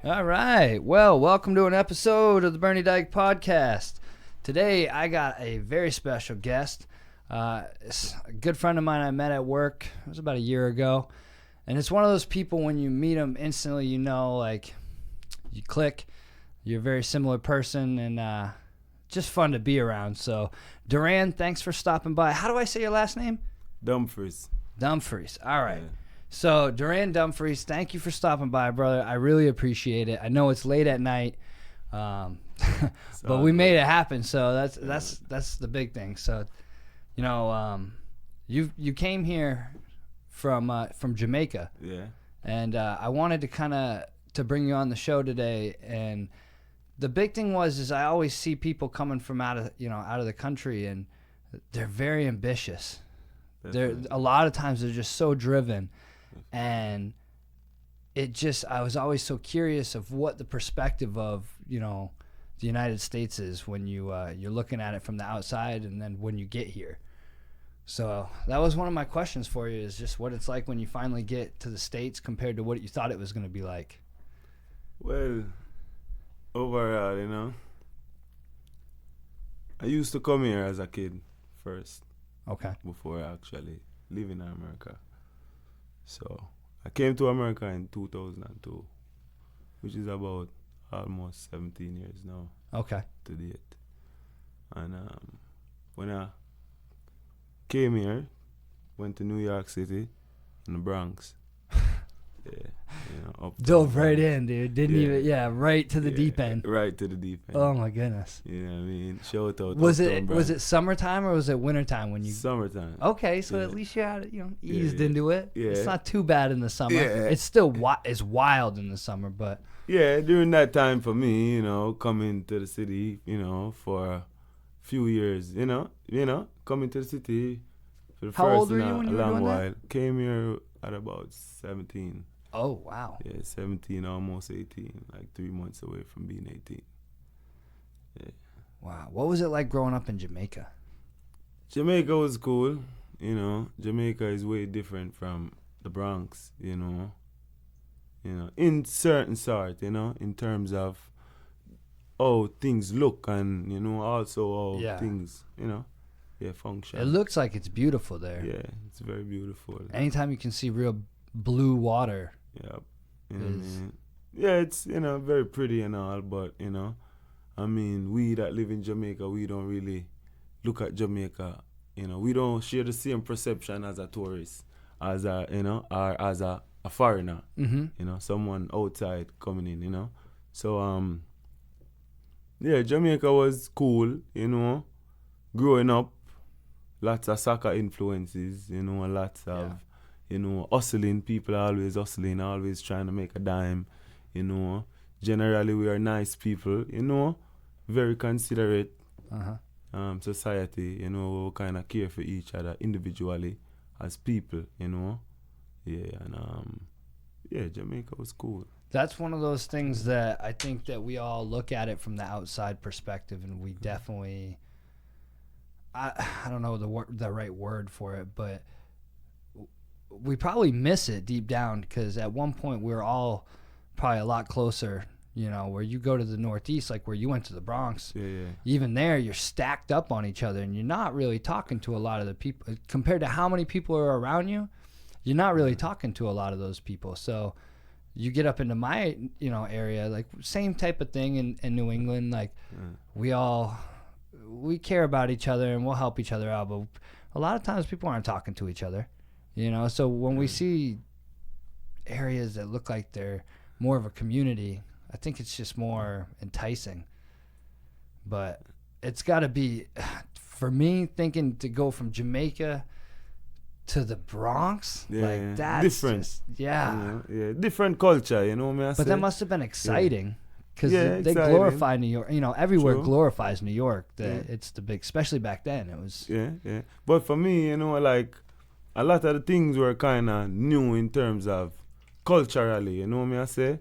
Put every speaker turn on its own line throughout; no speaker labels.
All right. Well, welcome to an episode of the Bernie Dyke podcast. Today, I got a very special guest. It's a good friend of mine I met at work. It was about a year ago. And it's one of those people when you meet them instantly, you know, like, you click. You're a very similar person and just fun to be around. So, Duran, thanks for stopping by. How do I say your last name?
Dumphries.
Dumphries. All right.
Yeah.
So, Duran Dumphries, thank you for stopping by, brother. I really appreciate it. I know it's late at night, but we made it happen. So that's the big thing. So, you know, you came here from Jamaica.
Yeah.
And I wanted to bring you on the show today. And the big thing is I always see people coming from out of the country, and they're very ambitious. A lot of times they're just so driven. And I was always so curious of what the perspective of, the United States is when you're looking at it from the outside and then when you get here. So that was one of my questions for you, is just what it's like when you finally get to the States compared to what you thought it was going to be like.
Well, overall, I used to come here as a kid first.
Okay.
Before I actually live in America. So I came to America in 2002, which is about almost 17 years now.
Okay.
To date. And when I came here, went to New York City, in the Bronx.
Dove right in, dude. Right to the deep end.
Right to the deep end.
Oh my goodness.
You know what I mean? Shout out.
Was it summertime or was it wintertime when you?
Summertime.
Okay, so at least you had eased into it.
Yeah.
It's not too bad in the summer.
Yeah.
It's still it's wild in the summer, but.
Yeah, during that time for me, coming to the city, for a few years, coming to the city for the
How
first
old were you when you were doing
while.
that?
Came here at about 17.
Oh, wow.
Yeah, 17, almost 18, like 3 months away from being 18. Yeah.
Wow. What was it like growing up in Jamaica?
Jamaica was cool, Jamaica is way different from the Bronx, in certain sort, in terms of how things look and, also how things, function.
It looks like it's beautiful there.
Yeah, it's very beautiful.
Anytime you can see real blue water.
Yeah. Yeah, it's, very pretty and all, but, we that live in Jamaica, we don't really look at Jamaica, we don't share the same perception as a tourist, as a, or as a foreigner, someone outside coming in, So, Jamaica was cool, growing up, lots of soccer influences, lots of, hustling. People are always hustling, always trying to make a dime, Generally, we are nice people, very considerate society, we kind of care for each other individually as people, Yeah, and Jamaica was cool.
That's one of those things that I think that we all look at it from the outside perspective, and we definitely, I don't know the right word for it, but we probably miss it deep down, because at one point we were all probably a lot closer, where you go to the Northeast, like where you went to the Bronx.
Yeah.
Even there, you're stacked up on each other, and you're not really talking to a lot of the people. Compared to how many people are around you, you're not really talking to a lot of those people. So you get up into my, area, like same type of thing in New England. Like we care about each other and we'll help each other out, but a lot of times people aren't talking to each other, So when we see areas that look like they're more of a community, I think it's just more enticing. But it's got to be, for me, thinking to go from Jamaica to the Bronx, that's
different. Different culture,
But that must have been exciting, because they
exciting.
glorify New York. Everywhere
True.
glorifies New York. It's the big, especially back then. It was.
Yeah. But for me, like a lot of the things were kind of new in terms of culturally. You know what I say?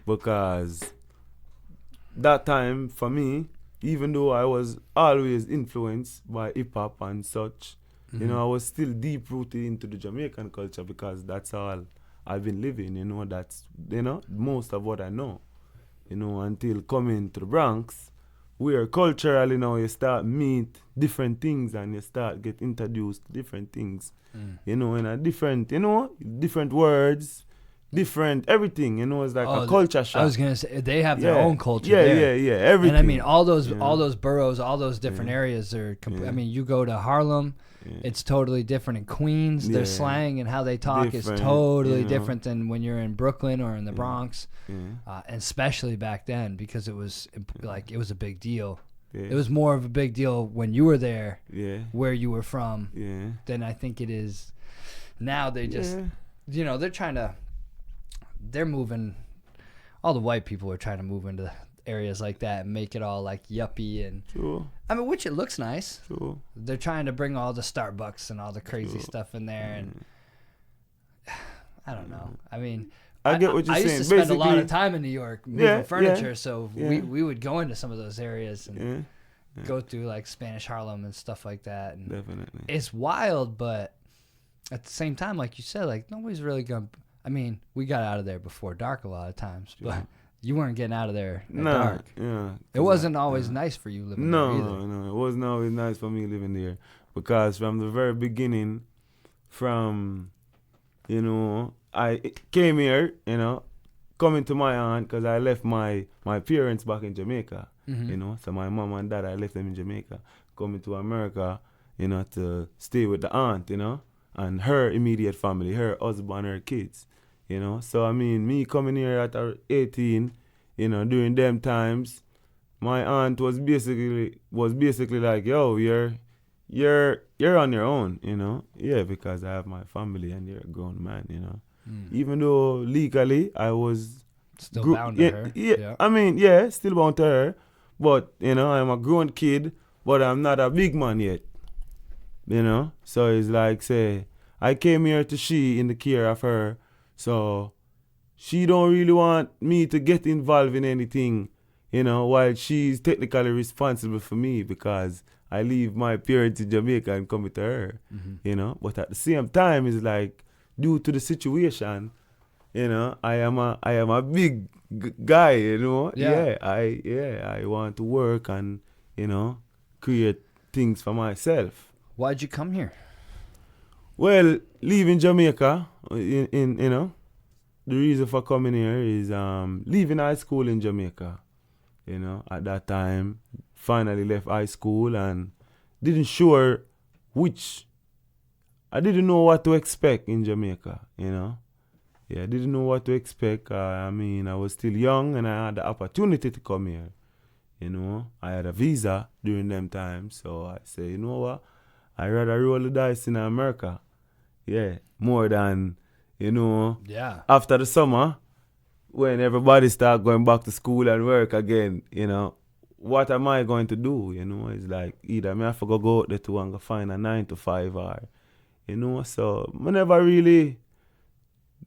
Because that time for me, even though I was always influenced by hip hop and such. I was still deep rooted into the Jamaican culture, because that's all I've been living, you know, that's, you know, most of what I know, you know, until coming to the Bronx, where culturally now you start meet different things and you start get introduced to different things, you know, in a different, you know, different words, different everything, you know, it's like a culture shock.
I was gonna say they have their own culture there.
Yeah, everything.
And I mean, all those boroughs, all those different areas are. I mean, you go to Harlem, it's totally different. In Queens, their slang and how they talk is totally different than when you're in Brooklyn or in the Bronx, and especially back then because it was like it was a big deal. Yeah. It was more of a big deal when you were there, where you were from, than I think it is now. They just, you know, they're moving. All the white people are trying to move into areas like that and make it all like yuppie and.
Sure.
I mean, which it looks nice.
Sure.
They're trying to bring all the Starbucks and all the crazy stuff in there, and I don't know. I mean,
I get what you're saying.
I used to spend a lot of time in New York moving furniture, so we would go into some of those areas and go through like Spanish Harlem and stuff like that. And
definitely,
it's wild, but at the same time, like you said, like nobody's really gonna. I mean, we got out of there before dark a lot of times, but you weren't getting out of there at dark.
Yeah,
it wasn't always nice for you living there either.
No, it wasn't always nice for me living there because from the very beginning, you know, I came here, you know, coming to my aunt because I left my parents back in Jamaica, you know, so my mom and dad, I left them in Jamaica, coming to America, you know, to stay with the aunt, you know, and her immediate family, her husband, her kids. You know, so I mean, me coming here at 18, you know, during them times, my aunt was basically like, yo, you're on your own, you know, because I have my family and you're a grown man, you know, even though legally I was
still bound to her.
Yeah, I mean, still bound to her, but you know, I'm a grown kid, but I'm not a big man yet, you know, so it's like, say, I came here to she in the care of her. So she don't really want me to get involved in anything, you know, while she's technically responsible for me because I leave my parents in Jamaica and come with her, you know. But at the same time, it's like due to the situation, you know, I am a big guy, you know. I want to work and, you know, create things for myself.
Why'd you come here?
Well, leaving Jamaica, in you know, the reason for coming here is leaving high school in Jamaica. You know, at that time, finally left high school and I didn't know what to expect in Jamaica, you know. Yeah, I didn't know what to expect. I mean, I was still young and I had the opportunity to come here. You know, I had a visa during them times, so I said, you know what, I'd rather roll the dice in America. Yeah, more than, you know, after the summer, when everybody start going back to school and work again, you know, what am I going to do? You know, it's like either I have to go out there to and go find a 9 to 5 or, you know, so I never really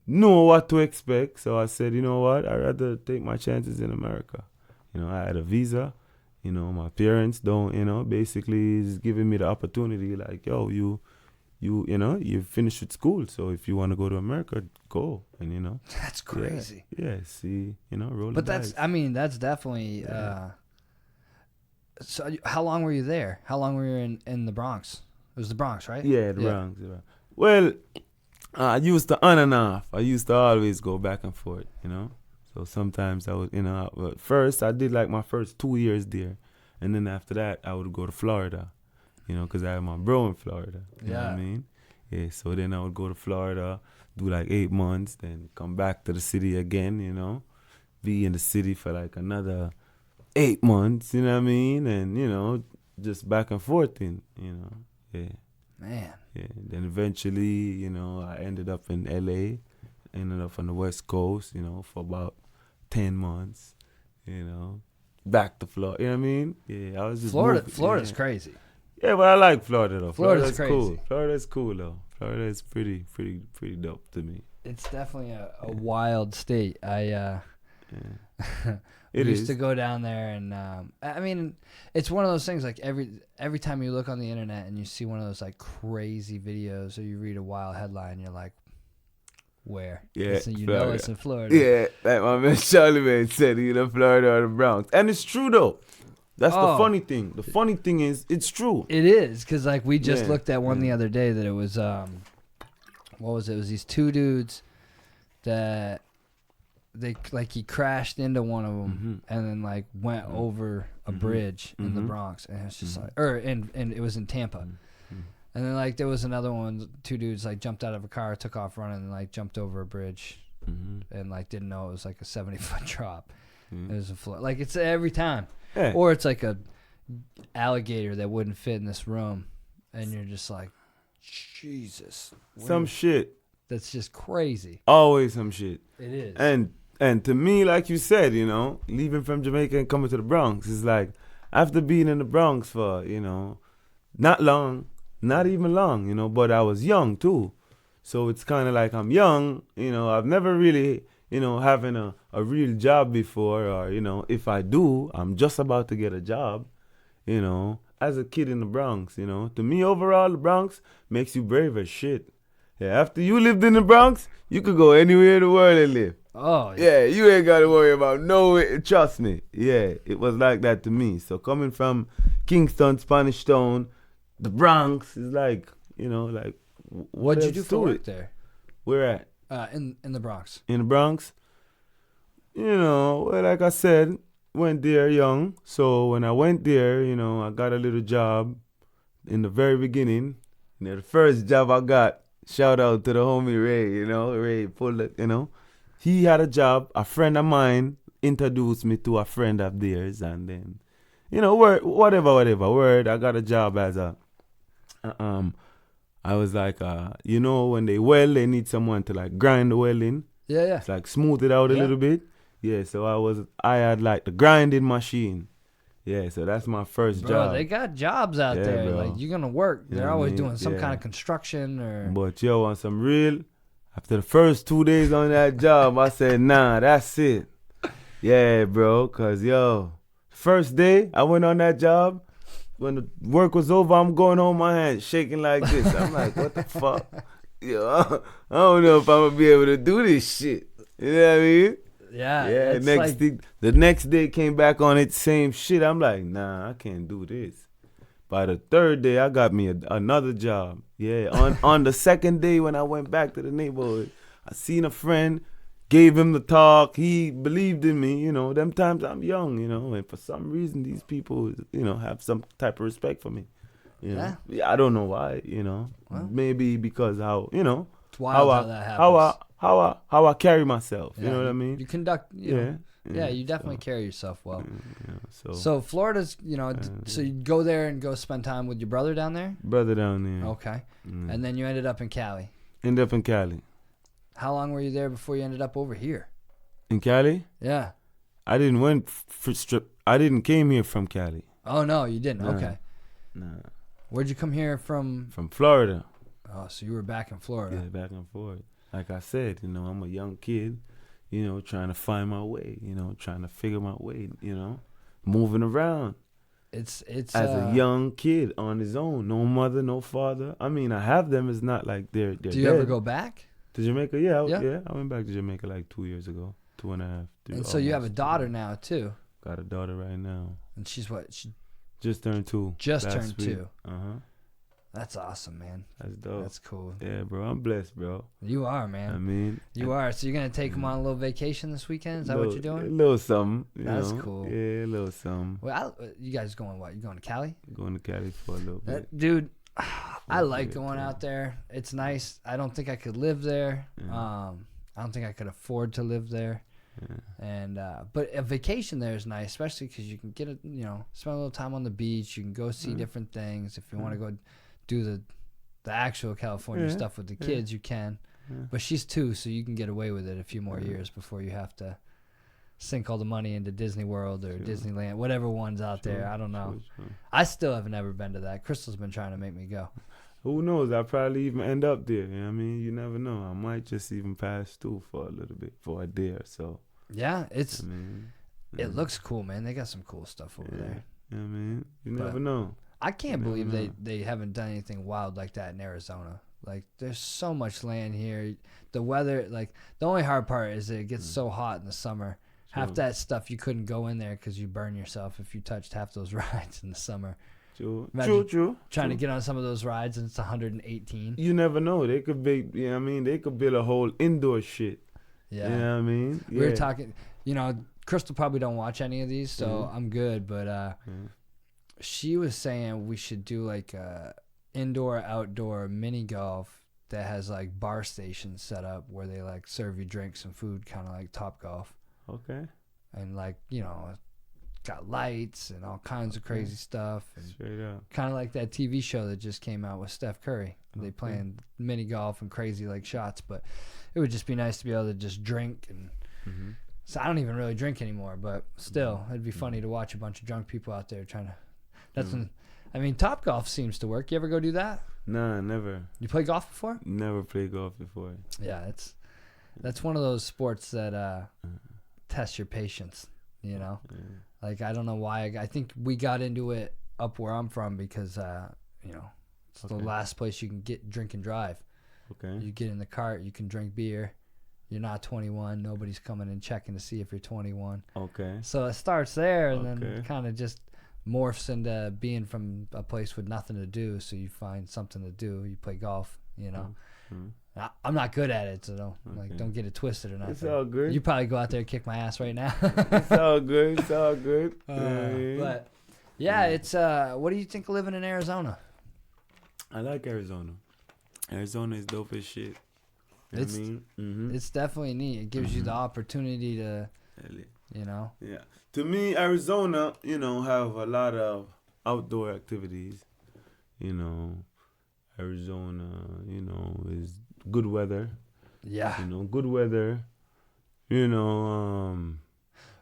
know what to expect. So I said, you know what, I'd rather take my chances in America. You know, I had a visa, you know, my parents don't, you know, basically is giving me the opportunity like, yo, you know, you finished with school, so if you want to go to America, go, and you know.
That's crazy.
Yeah, see, you know, roll.
But that's, I mean, that's definitely. So, how long were you there? How long were you in the Bronx? It was the Bronx, right?
Yeah, the Bronx. Well, I used to on and off. I used to always go back and forth, you know. So sometimes I would, you know, first I did like my first 2 years there, and then after that I would go to Florida. You know, because I have my bro in Florida. You know what I mean? Yeah, so then I would go to Florida, do like 8 months, then come back to the city again, you know, be in the city for like another 8 months, you know what I mean? And, you know, just back and forth in, you know,
Man.
Yeah, then eventually, you know, I ended up in L.A., ended up on the West Coast, you know, for about 10 months, you know, back to Florida, you know what I mean? Yeah, I was just
Florida's crazy.
Yeah, but I like Florida though.
Florida's crazy.
Cool. Florida's cool though. Florida is pretty dope to me.
It's definitely a wild state. I
It
used
is.
to go down there, and I mean, it's one of those things. Like every time you look on the internet and you see one of those like crazy videos, or you read a wild headline, you're like, where?
Yeah,
So you
Florida.
know it's in Florida.
Yeah, like my man Charlie Man said, either Florida or the Bronx. And it's true, though. That's the funny thing. The funny thing is, it's true.
It is, because like we just
Yeah,
looked at one the other day that it was, what was it? It was these two dudes that he crashed into one of them and then like went over a bridge in the Bronx, and it's just like, and it was in Tampa. And then like there was another one, two dudes like jumped out of a car, took off running, and like jumped over a bridge, and like didn't know it was like a 70-foot drop. It was a flood. Like it's every time, or it's like a alligator that wouldn't fit in this room, and you're just like, Jesus,
some shit.
That's just crazy.
Always some shit.
It is.
And to me, like you said, you know, leaving from Jamaica and coming to the Bronx is like, after being in the Bronx for, you know, not long. Not even long, you know, but I was young too. So it's kind of like I'm young, you know, I've never really, you know, having a real job before, or, you know, if I do, I'm just about to get a job, you know, as a kid in the Bronx, you know. To me, overall, the Bronx makes you brave as shit. Yeah, after you lived in the Bronx, you could go anywhere in the world and live.
Oh,
yeah, you ain't got to worry about no, trust me. Yeah, it was like that to me. So coming from Kingston, Spanish Town, the Bronx is like, you know, like.
What'd you do for work there?
Where at?
In the Bronx.
In the Bronx? You know, well, like I said, went there young. So when I went there, you know, I got a little job in the very beginning. You know, the first job I got, shout out to the homie Ray, you know, Ray pulled it, you know. He had a job. A friend of mine introduced me to a friend of theirs, and then, you know, word, I got a job as a, I was like, you know, when they weld, they need someone to like grind the welding.
Yeah.
It's like smooth it out a little bit. Yeah, so I had like the grinding machine. Yeah, so that's my first job.
They got jobs out there.
Bro.
Like, you're going to work. They're always doing some
Yeah.
kind of construction or.
But yo, on some real, after the first 2 days on that job, I said, nah, that's it. Yeah, bro, because yo, first day I went on that job, when the work was over, I'm going home, my hands shaking like this. I'm like, what the fuck? Yo, I don't know if I'm going to be able to do this shit. You know what I mean?
Yeah.
The next day came back on it, same shit. I'm like, nah, I can't do this. By the third day, I got me another job. Yeah, on the second day when I went back to the neighborhood, I seen a friend, gave him the talk. He believed in me, you know. Them times I'm young, you know, and for some reason these people, you know, have some type of respect for me. You know? Yeah, I don't know why, you know. Well, maybe because how, you know,
it's wild how that happens.
How I carry myself. You know what I mean?
You conduct. You definitely carry yourself well. So Florida's, you know, so you go there and go spend time with your brother down there?
Brother down there.
Okay. And then you ended up in Cali.
Ended up in Cali.
How long were you there before you ended up over here?
In Cali?
Yeah.
I didn't I didn't came here from Cali.
Oh no, you didn't.
Nah.
Okay.
Nah.
Where'd you come here from?
From Florida.
Oh, so you were back in Florida.
Yeah, back and forth. Like I said, you know, I'm a young kid, you know, trying to find my way, you know, trying to figure my way, you know, moving around.
It's
as a young kid on his own, no mother, no father. I mean, I have them. It's not like they're
Do you
dead.
ever go back
to Jamaica? Yeah. I went back to Jamaica like 2 years ago, 2.5. 3.
And so you have a daughter now too.
Got a daughter right now.
And she's what? She
just turned 2.
Just turned 2.
That's
awesome, man.
That's dope.
That's cool.
Yeah, bro. I'm blessed, bro.
You are, man.
I mean,
you are. So you're gonna take them on a little vacation this weekend? Is that what you're doing?
A little something.
That's cool.
Yeah, a little something.
Well, you guys going what? You going to Cali?
Going to Cali for a little bit.
Dude, I like going out there. It's nice. I don't think I could live there. I don't think I could afford to live there. Yeah. And but a vacation there is nice, especially because you can get spend a little time on the beach. You can go see different things. If you want to go do the actual California stuff with the kids, you can. But she's 2, so you can get away with it a few more years before you have to sink all the money into Disney World or Disneyland, whatever one's out there. I don't know. I still have never been to that. Crystal's been trying to make me go.
Who knows? I'll probably even end up there. You know what I mean? You never know. I might just even pass through for a little bit, for a day or so.
Yeah, it looks cool, man. They got some cool stuff over there.
You know what I mean? You never know.
I can't believe they haven't done anything wild like that in Arizona. Like, there's so much land here. The weather, like, the only hard part is that it gets so hot in the summer. Half that stuff you couldn't go in there because you burn yourself if you touched half those rides in the summer.
True.
Trying to get on some of those rides and it's 118.
You never know. They could be, you know what I mean? They could build a whole indoor shit.
Yeah.
You know what I mean?
We were talking, Crystal probably don't watch any of these, so I'm good. But she was saying we should do like a indoor, outdoor mini golf that has like bar stations set up where they like serve you drinks and food, kind of like Top Golf.
Okay.
And like, got lights and all kinds of crazy stuff. And
straight up.
Kind of like that TV show that just came out with Steph Curry. They playing mini golf and crazy like shots, but it would just be nice to be able to just drink. And so I don't even really drink anymore, but still, it'd be funny to watch a bunch of drunk people out there trying to. Top Golf seems to work. You ever go do that?
Nah, never.
You play golf before?
Never played golf before.
Yeah, that's one of those sports that test your patience. Like, I don't know why. I think we got into it up where I'm from because it's the last place you can drink and drive.
Okay.
You get in the cart, you can drink beer. You're not 21. Nobody's coming and checking to see if you're 21.
Okay.
So it starts there and then kind of just morphs into being from a place with nothing to do. So you find something to do. You play golf, I'm not good at it, so don't get it twisted or nothing.
It's all good.
You probably go out there and kick my ass right now.
It's all good. It's all good.
But it's what do you think of living in Arizona?
I like Arizona. Arizona is dope as shit. You know what I mean? Mm-hmm.
It's definitely neat. It gives you the opportunity to,
Yeah. To me, Arizona, have a lot of outdoor activities. Arizona, is good weather.
Yeah.
Good weather.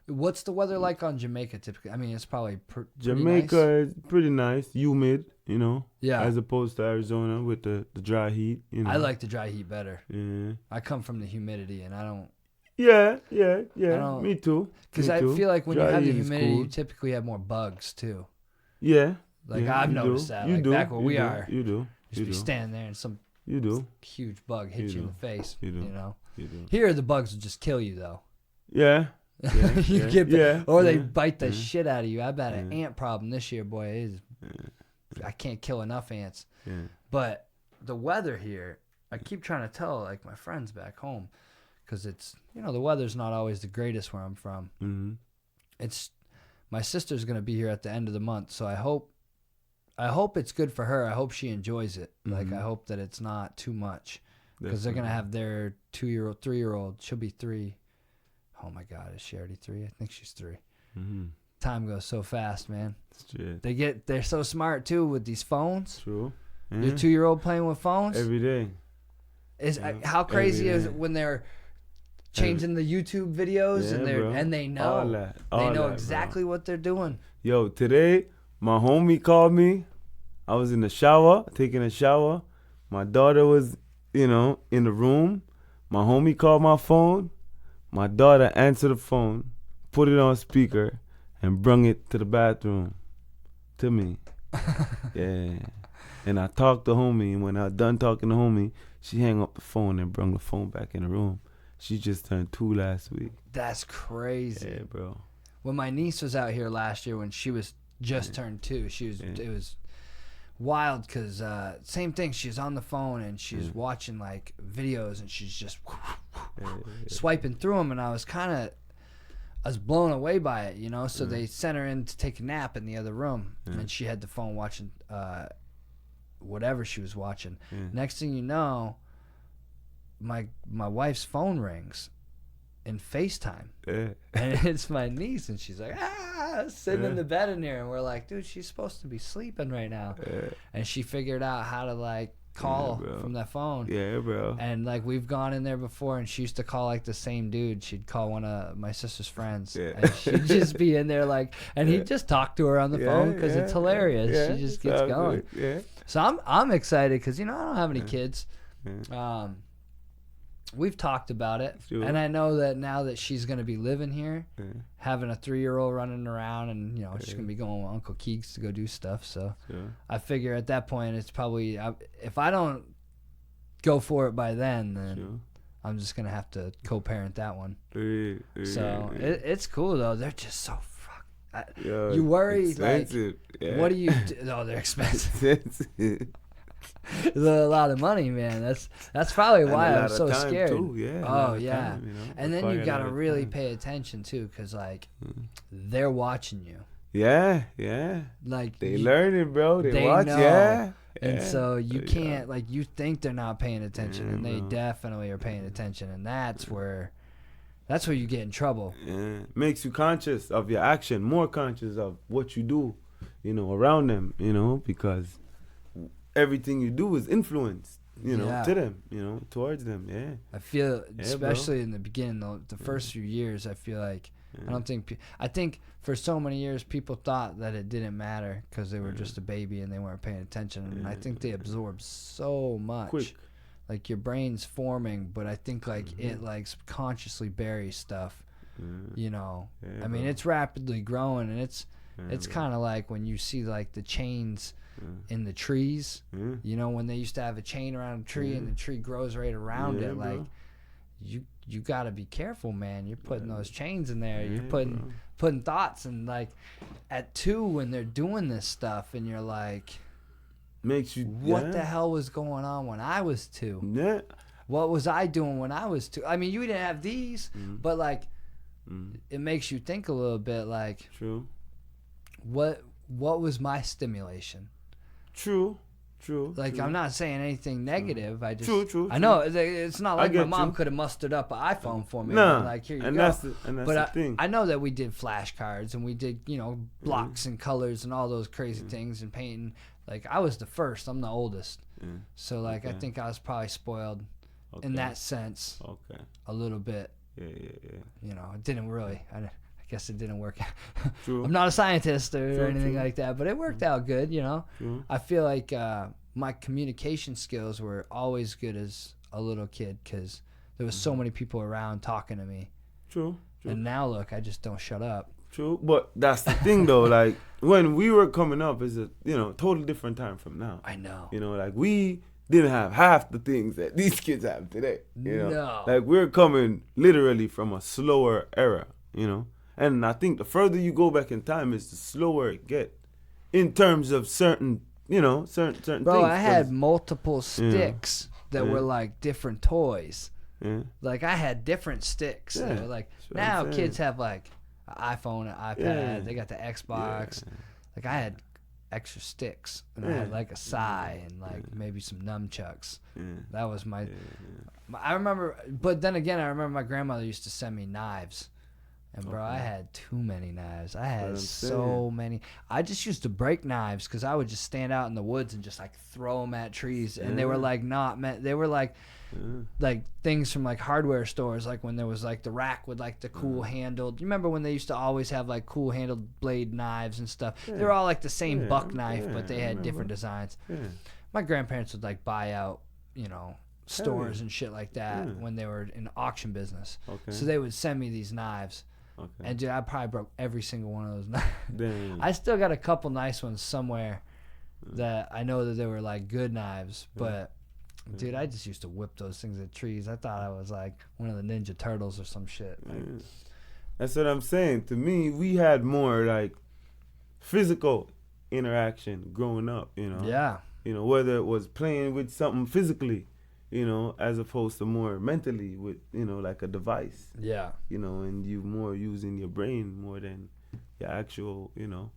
What's the weather like on Jamaica typically? I mean, it's probably
Jamaica
nice.
is pretty nice, humid,
Yeah.
as opposed to Arizona with the dry heat,
I like the dry heat better.
Yeah.
I come from the humidity and I don't.
Yeah. Me too.
Because I feel like when
dry
you have the
heat is
humidity,
cool.
you typically have more bugs too.
Yeah.
Like
yeah,
I've
you
noticed
do.
that.
You
Like
do.
back where
You
we
do.
are.
You do.
You be standing there and some
You do.
huge bug hits you in the face.
You do.
You
do.
Here, the bugs will just kill you though.
Yeah.
You get they bite the
yeah.
shit out of you. I've had an ant problem this year, boy. I can't kill enough ants.
Yeah.
But the weather here, I keep trying to tell like my friends back home, because it's the weather's not always the greatest where I'm from.
Mm-hmm.
It's my sister's gonna be here at the end of the month, so I hope it's good for her. I hope she enjoys it. Like I hope that it's not too much, because they're gonna have their 2-year-old, 3-year-old. She'll be 3. Oh my God, is she already 3? I think she's 3.
Mm-hmm.
Time goes so fast, man.
Shit.
They're so smart too with these phones.
True. Yeah.
Your 2-year-old playing with phones
Every day.
How crazy is it when they're changing the YouTube videos and they know
All that,
exactly what they're doing.
Yo, today my homie called me. I was in the shower, taking a shower. My daughter was, in the room. My homie called my phone. My daughter answered the phone, put it on speaker, and brung it to the bathroom to me. Yeah. And I talked to homie, and when I done talking to homie, she hung up the phone and brung the phone back in the room. She just turned 2 last week.
That's crazy.
Yeah, bro.
When my niece was out here last year, when she was just turned 2, it was wild because same thing. She was on the phone and she was watching like videos and she's just swiping through them, and I was blown away by it, So they sent her in to take a nap in the other room, and she had the phone watching whatever she was watching. Next thing you know, my wife's phone rings in FaceTime, and it's my niece, and she's like sitting in the bed in there, and we're like, dude, she's supposed to be sleeping right now, and she figured out how to like call from that phone.
Yeah, bro.
And like we've gone in there before, and she used to call like the same dude. She'd call one of my sister's friends, and she'd just be in there like, and he'd just talk to her on the phone because it's hilarious. She just gets going. So I'm excited because I don't have any kids. We've talked about it, and I know that now that she's going to be living here, having a 3-year-old running around, and she's going to be going with Uncle Keeks to go do stuff. So I figure at that point it's probably, if I don't go for it by then
Sure.
I'm just gonna have to co-parent that one. So
Yeah.
it's cool though. They're just so
Yeah,
you worry
expensive.
like, what do you do? Oh, they're expensive. It's a lot of money, man. That's probably why I'm so scared.
Too. Yeah,
oh yeah,
time, you know,
and then you gotta really
time.
pay attention too, cause like they're watching you.
Yeah.
Like
They learning, bro. They watch.
know.
Yeah.
And so you
Yeah.
can't like you think they're not paying attention, and they
bro.
definitely are paying attention, and that's where you get in trouble.
Yeah. Makes you conscious of your action, more conscious of what you do, you know, around them, you know, because everything you do is influenced, you know,
Yeah.
to them, you know, towards them. Yeah.
I feel,
Yeah,
especially in the beginning, the first few years, I feel like I don't think I think for so many years people thought that it didn't matter because they were just a baby and they weren't paying attention, and I think they absorb so much.
Quick.
Like your brain's forming, but I think like it like subconsciously buries stuff. You know,
Yeah,
I mean
bro.
it's rapidly growing, and it's kind of like when you see like the chains in the trees. You know, when they used to have a chain around a tree and the tree grows right around
Yeah,
it, like
bro.
you got to be careful, man. You're putting those chains in there. You're
Yeah,
putting thoughts, and like at 2 when they're doing this stuff, and you're like,
Makes you.
what the hell was going on when I was 2?
Yeah.
What was I doing when I was 2? I mean, you didn't have these, but like, it makes you think a little bit. Like,
True.
what was my stimulation?
True.
Like,
true.
I'm not saying anything negative. I just,
True.
I know it's not like my
get
mom
you.
could have mustered up an iPhone for me.
Nah,
Like, here you
and
go.
that's the
But
thing.
I know that we did flashcards and we did, you know, blocks and colors and all those crazy things and painting. Like, I was the first. I'm the oldest. So, like, I
Okay.
think I was probably spoiled in that sense
Okay.
a little bit.
Yeah.
You know, it didn't really. I guess it didn't work out.
True.
I'm not a scientist or
True,
anything
true.
like that, but it worked out good, you know.
True.
I feel like my communication skills were always good as a little kid because there was so many people around talking to me.
True.
And now, look, I just don't shut up.
True. But that's the thing, though. Like, when we were coming up, is a, you know, totally different time from now.
I know.
You know, like, we didn't have half the things that these kids have today. You know?
No.
Like, we're coming literally from a slower era, you know? And I think the further you go back in time is the slower it get in terms of certain, you know, certain
Bro,
things.
I had multiple sticks that
Yeah.
were like different toys.
Yeah.
Like, I had different sticks.
Yeah,
That were like,
that's what I'm
now
saying.
kids have like an iPhone, an iPad.
Yeah.
They got the Xbox. Like, I had extra sticks, and I
Yeah.
had like a sai and like maybe some nunchucks.
Yeah.
That was my. I remember, but then again, I remember my grandmother used to send me knives. And bro, I had too many knives. I had so many. I just used to break knives because I would just stand out in the woods and just like throw them at trees, and they were like not meant. They were like things from like hardware stores, like when there was like the rack with like the cool handled. You remember when they used to always have like cool handled blade knives and stuff? They were all like the same buck knife, but they had different designs.
Yeah.
My grandparents would like buy out, you know, stores and shit like that when they were in the auction business.
Okay.
So they would send me these knives.
Okay.
And dude, I probably broke every single one of those knives.
Damn.
I still got a couple nice ones somewhere that I know that they were like good knives, but dude, I just used to whip those things at trees. I thought I was like one of the Ninja Turtles or some shit. Like,
That's what I'm saying. To me, we had more like physical interaction growing up, you know.
yeah.
You know, whether it was playing with something physically, you know, as opposed to more mentally with, you know, like a device.
Yeah.
You know, and you more using your brain more than your actual, you know,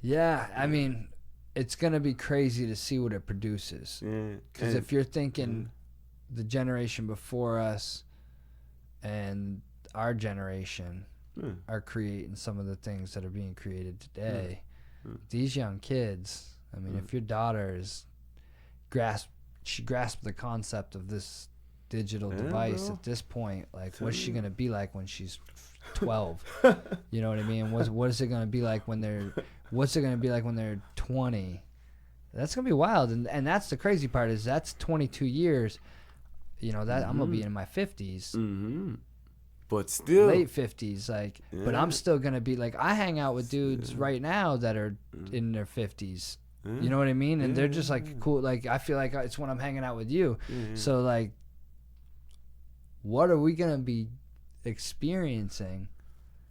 Yeah, I mean, it's going to be crazy to see what it produces.
Yeah.
Because if you're thinking the generation before us and our generation are creating some of the things that are being created today, these young kids, I mean, if your daughter is she grasped the concept of this digital device
bro.
at this point, like, what's she going to be like when she's 12? You know what I mean? What is it going to be like when they're 20? That's going to be wild. And that's the crazy part, is that's 22 years. You know, that I'm going to be in my 50s.
Mm-hmm. But still.
Late 50s, like, but I'm still going to be like, I hang out with dudes right now that are in their 50s You know what I mean? And they're just like cool. Like I feel like it's when I'm hanging out with you. So like, what are we gonna be experiencing?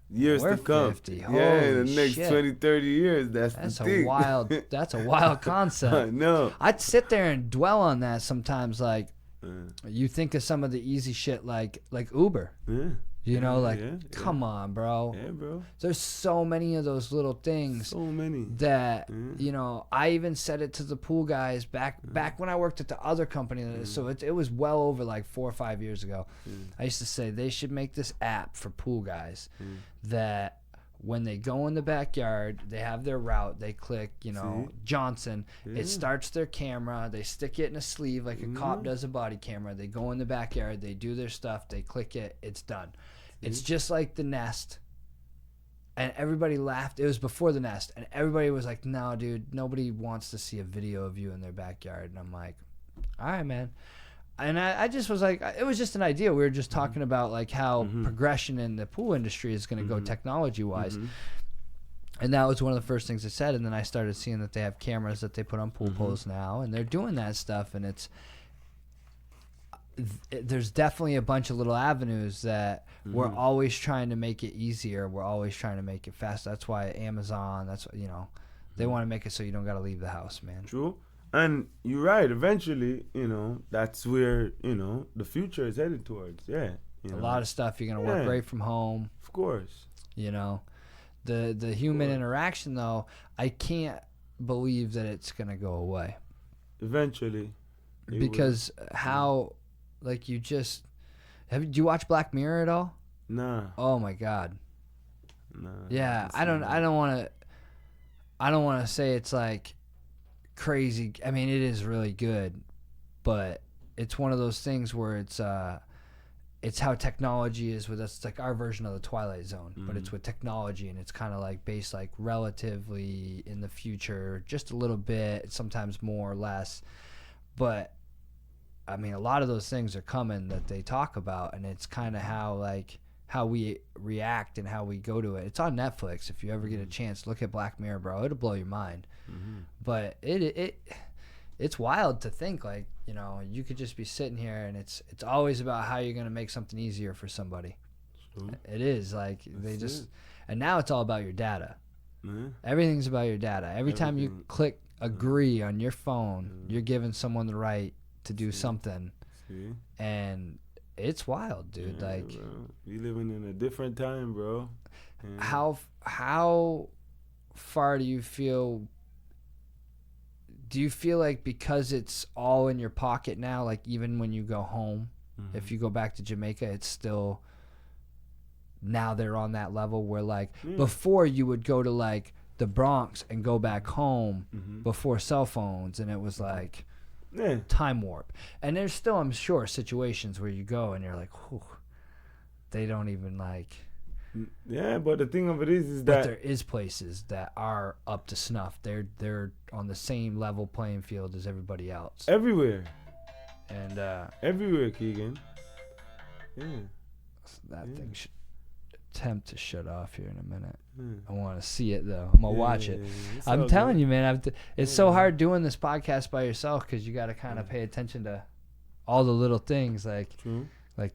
Years
We're
to come.
50.
Yeah, in the next
shit.
20, 30 years. That's the thing.
That's a wild concept.
I know.
I'd sit there and dwell on that sometimes. Like, you think of some of the easy shit like Uber.
Yeah.
You know, like, come on, bro.
Yeah, bro.
There's so many of those little things.
So many.
That, you know, I even said it to the pool guys back when I worked at the other company. So it was well over like 4 or 5 years ago. I used to say they should make this app for pool guys that when they go in the backyard, they have their route, they click, you know, Johnson. It starts their camera. They stick it in a sleeve like a cop does a body camera. They go in the backyard. They do their stuff. They click it. It's done. It's just like the Nest. And everybody laughed. It was before the Nest. And everybody was like, no, dude, nobody wants to see a video of you in their backyard. And I'm like, all right, man. And I just was like, it was just an idea. We were just talking about like how progression in the pool industry is going to go technology-wise. And that was one of the first things I said. And then I started seeing that they have cameras that they put on pool poles now. And they're doing that stuff. And there's definitely a bunch of little avenues that we're always trying to make it easier. We're always trying to make it faster. That's why Amazon, that's, you know, they want to make it so you don't got to leave the house, man.
True. And you're right. Eventually, you know, that's where, you know, the future is headed towards. Yeah. You know.
A lot of stuff you're going to work right from home.
Of course.
You know, the human interaction, though, I can't believe that it's going to go away.
Eventually.
Because how... Like do you watch Black Mirror at all?
Nah.
Oh my God.
Nah.
Yeah, I don't want to say it's like crazy. I mean, it is really good, but it's one of those things where it's how technology is with us. It's like our version of the Twilight Zone, but it's with technology, and it's kind of like based like relatively in the future, just a little bit, sometimes more or less, but I mean, a lot of those things are coming that they talk about, and it's kind of how we react and how we go to it. It's on Netflix. If you ever get a chance, look at Black Mirror, bro. It'll blow your mind. But it's wild to think, like, you know, you could just be sitting here, and it's always about how you're gonna make something easier for somebody. It is like and now it's all about your data. Everything's about your data. Every time you click agree on your phone, you're giving someone the right to do something. And it's wild, dude. Like,
bro. We living in a different time, bro.
How far do you feel like because it's all in your pocket now, like even when you go home, if you go back to Jamaica, it's still, now they're on that level where like before you would go to like the Bronx and go back home before cell phones, and it was like time warp. And there's still, I'm sure, situations where you go and you're like, whew, they don't even like.
Yeah, but the thing of it is
but
that
there is places that are up to snuff. They're on the same level playing field as everybody else.
Everywhere.
And
everywhere, Keegan. Yeah.
That thing should attempt to shut off here in a minute. I want to see it though. I'm gonna watch it. I'm telling you, man. It's so hard doing this podcast by yourself because you got to kind of pay attention to all the little things. Like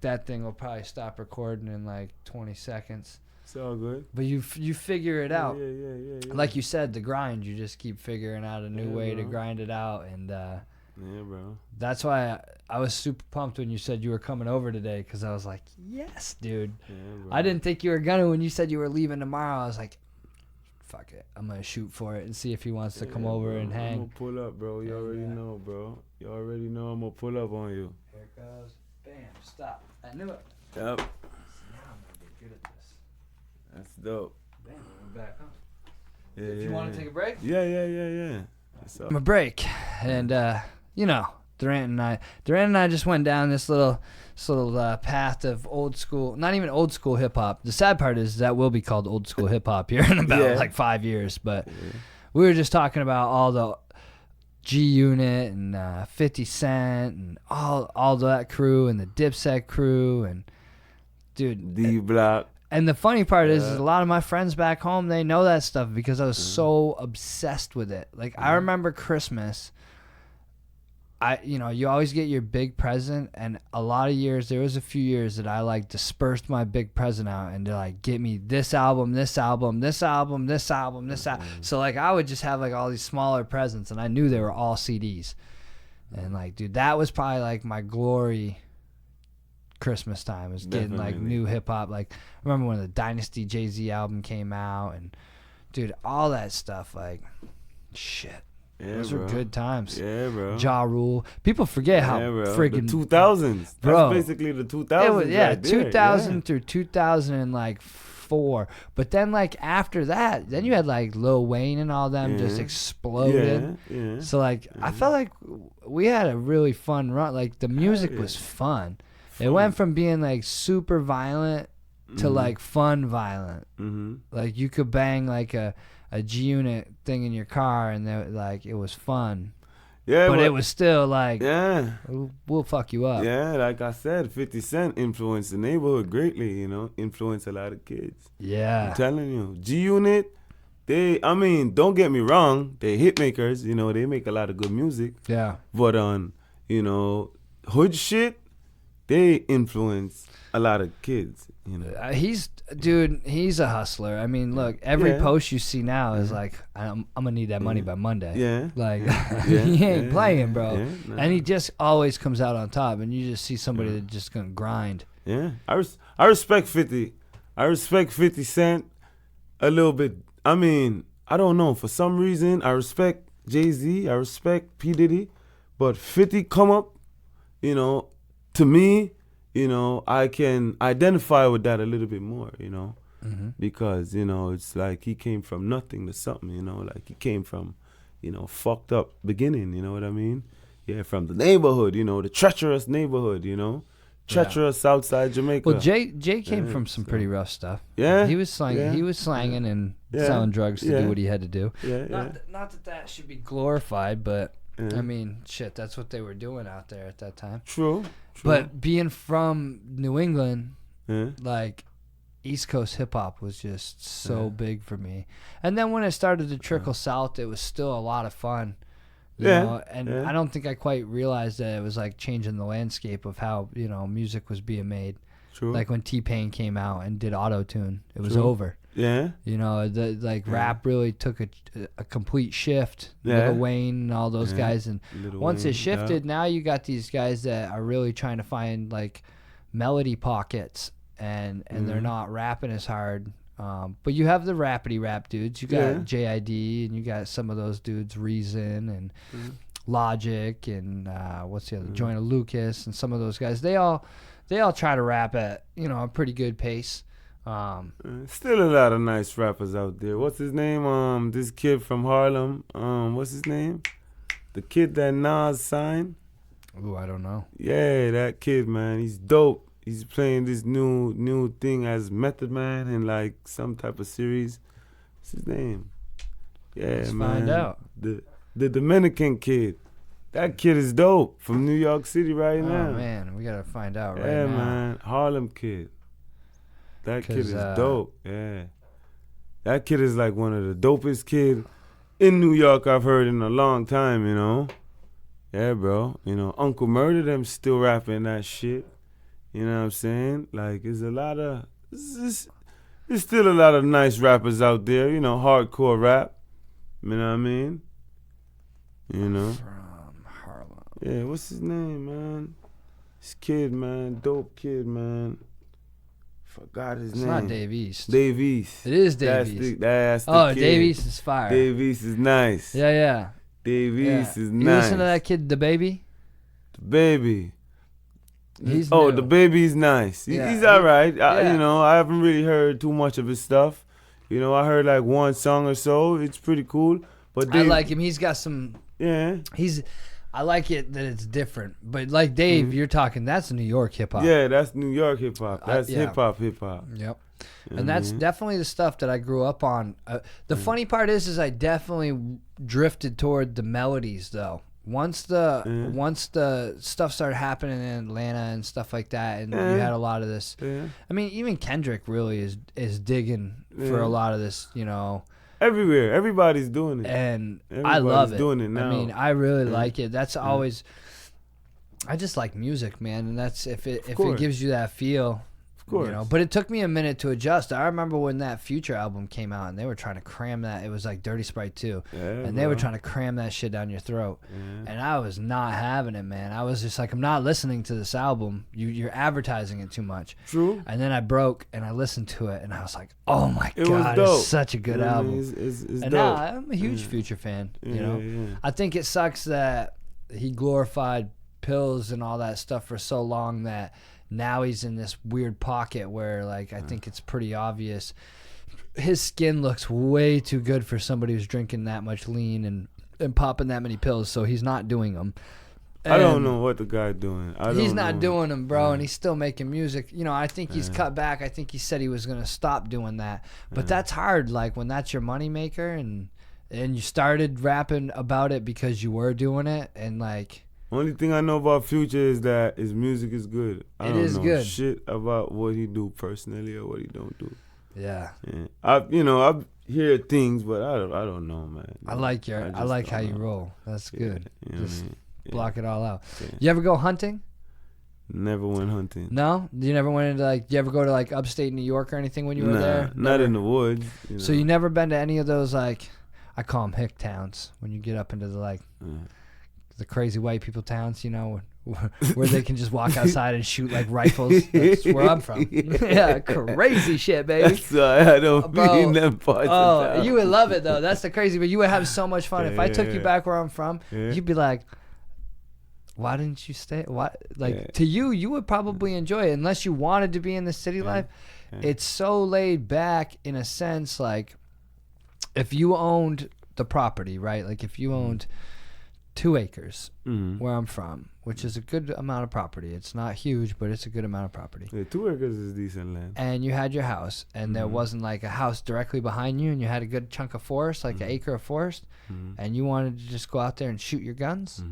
that thing will probably stop recording in like 20 seconds.
It's all good.
But you figure it out.
Yeah.
Like you said, the grind. You just keep figuring out a new way to grind it out, and
yeah, bro.
That's why I was super pumped when you said you were coming over today, because I was like, yes, dude.
Yeah,
I didn't think you were gonna. When you said you were leaving tomorrow, I was like, fuck it, I'm gonna shoot for it and see if he wants to come over and hang.
I'm gonna pull up, bro. You already know, bro. You already know I'm gonna pull up on you.
Here it goes. Bam. Stop. I knew it.
Yep.
Now I'm gonna get good at this.
That's dope.
Bam. We're back on.
Yeah,
If you want to take a break?
Yeah.
I'm a break, and you know, Duran and I just went down this little path of old school, not even old school hip hop. The sad part is that will be called old school hip hop here in about like 5 years. But we were just talking about all the G Unit and 50 Cent and all that crew and the Dipset crew and dude,
D Block.
And the funny part is a lot of my friends back home, they know that stuff because I was so obsessed with it. Like, I remember Christmas. You always get your big present, and a lot of years, there was a few years that I like dispersed my big present out and to like get me this album, this album, this album, this album, this album. So like I would just have like all these smaller presents, and I knew they were all CDs. And like, dude, that was probably like my glory Christmas time, was getting like new hip hop. Like, I remember when the Dynasty Jay-Z album came out, and dude, all that stuff, like, shit.
Yeah,
Those
bro.
were good times.
Yeah, bro.
Ja Rule. People forget how friggin'
the 2000s.
Bro.
That's basically the 2000s.
It was, yeah,
right
2000 through 2004. But then like after that, then you had like Lil Wayne and all them just exploded.
Yeah.
So like I felt like we had a really fun run. Like the music was fun. It went from being like super violent to like fun violent. Like you could bang like a G-Unit thing in your car, and like it was fun. Yeah, but it was still like, we'll fuck you up.
Yeah, like I said, 50 Cent influenced the neighborhood greatly, influenced a lot of kids.
Yeah.
I'm telling you. G-Unit, don't get me wrong, they hit makers, they make a lot of good music.
Yeah.
But on, hood shit, they influence a lot of kids,
He's a hustler. I mean, look, every post you see now is like, I'm gonna need that money by Monday.
Yeah.
Like, he ain't playing, bro. Yeah, and he just always comes out on top, and you just see somebody that's just gonna grind.
Yeah. I respect 50. I respect 50 Cent a little bit. I mean, I don't know. For some reason, I respect Jay-Z. I respect P. Diddy. But 50 come up, to me, I can identify with that a little bit more, because, it's like he came from nothing to something, like he came from, fucked up beginning, you know what I mean? Yeah, from the neighborhood, the treacherous neighborhood, treacherous outside Jamaica.
Well, Jay came from some pretty rough stuff.
Yeah.
He was slanging and selling drugs to do what he had to do.
Yeah.
Not that should be glorified, but I mean, shit, that's what they were doing out there at that time.
True.
But being from New England, like East Coast hip hop was just so big for me. And then when it started to trickle south, it was still a lot of fun. You know? And I don't think I quite realized that it was like changing the landscape of how, music was being made.
True.
Like when T-Pain came out and did auto-tune, it was over.
Yeah.
Rap really took a complete shift.
Yeah.
Lil Wayne and all those guys. And once it shifted, now you got these guys that are really trying to find like melody pockets, and they're not rapping as hard. But you have the rapidy rap dudes. You got JID, and you got some of those dudes, Reason and Logic, and what's the other? Joyner Lucas, and some of those guys. They all try to rap at a pretty good pace.
Still a lot of nice rappers out there. What's his name? This kid from Harlem. What's his name? The kid that Nas signed.
Ooh, I don't know.
Yeah, that kid, man. He's dope. He's playing this new thing as Method Man in like some type of series. What's his name? Yeah,
Let's
man.
find out.
The Dominican kid. That kid is dope from New York City right now.
Oh man, we gotta find out right now.
Yeah, man. Harlem kid. That kid is dope. Yeah. That kid is like one of the dopest kid in New York I've heard in a long time, Yeah, bro. Uncle Murder them still rapping that shit. You know what I'm saying? Like, there's still a lot of nice rappers out there, hardcore rap. You know what I mean?
From Harlem.
Yeah, what's his name, man? This kid, man. Dope kid, man. Forgot his name.
It's not Dave East.
Dave East.
It is Dave East.
That's the kid.
Dave East is fire.
Dave East is nice.
Yeah.
Dave East is nice.
You listen to that kid, The Baby?
The Baby.
He's new.
The Baby's nice. He's all right. I haven't really heard too much of his stuff. I heard like one song or so. It's pretty cool. But Dave,
I like him. He's got some.
Yeah.
I like it that it's different. But like Dave, you're talking. That's New York hip hop.
Yeah, that's New York hip hop. That's hip hop.
Yep. And that's definitely the stuff that I grew up on. The funny part is I definitely drifted toward the melodies though. once the stuff started happening in Atlanta and stuff like that, and you had a lot of this. Yeah. I mean, even Kendrick really is digging for a lot of this, you know.
Everywhere, everybody's doing it,
and
everybody's
I love it.
Doing it now.
I mean, I really like it. That's always. I just like music, man, and that's if it gives you that feel. Of course. You know, but it took me a minute to adjust. I remember when that Future album came out, and they were trying to cram that. It was like Dirty Sprite 2, and they were trying to cram that shit down your throat. Yeah. And I was not having it, man. I was just like, I'm not listening to this album. You're advertising it too much. True. And then I broke, and I listened to it, and I was like, oh my God, it's such a good album. It's and dope. Now I'm a huge Future fan. You know, I think it sucks that he glorified pills and all that stuff for so long that now he's in this weird pocket where, like, I think it's pretty obvious his skin looks way too good for somebody who's drinking that much lean and popping that many pills, so he's not doing them. And
I don't know what the guy's doing.
He's not doing them, bro, and he's still making music. You know, I think he's cut back. I think he said he was going to stop doing that. But that's hard, like, when that's your moneymaker and you started rapping about it because you were doing it, and, like...
Only thing I know about Future is that his music is good. I don't know
good.
Shit about what he do personally or what he don't do.
Yeah.
I hear things, but I don't know, man.
I like how you roll. That's good. Just block it all out. Yeah. You ever go hunting?
Never went hunting.
No? You never went into, like, you ever go to, like, upstate New York or anything when you were there?
Not in the woods.
So you never been to any of those, like, I call them hick towns, when you get up into the, like... the crazy white people towns, you know, where they can just walk outside and shoot like rifles. That's where I'm from. Yeah, crazy shit, baby.
That's why I don't be in them parts of town.
You would love it though. That's the crazy, but you would have so much fun. If I took you back where I'm from, you'd be like, why didn't you stay? Why? Like to you would probably enjoy it unless you wanted to be in the city life. It's so laid back in a sense. Like if you owned the property, right? Like if you owned 2 acres where I'm from, which is a good amount of property. It's not huge, but it's a good amount of property.
Yeah, 2 acres is decent land.
And you had your house, and there wasn't like a house directly behind you, and you had a good chunk of forest, like an acre of forest, and you wanted to just go out there and shoot your guns.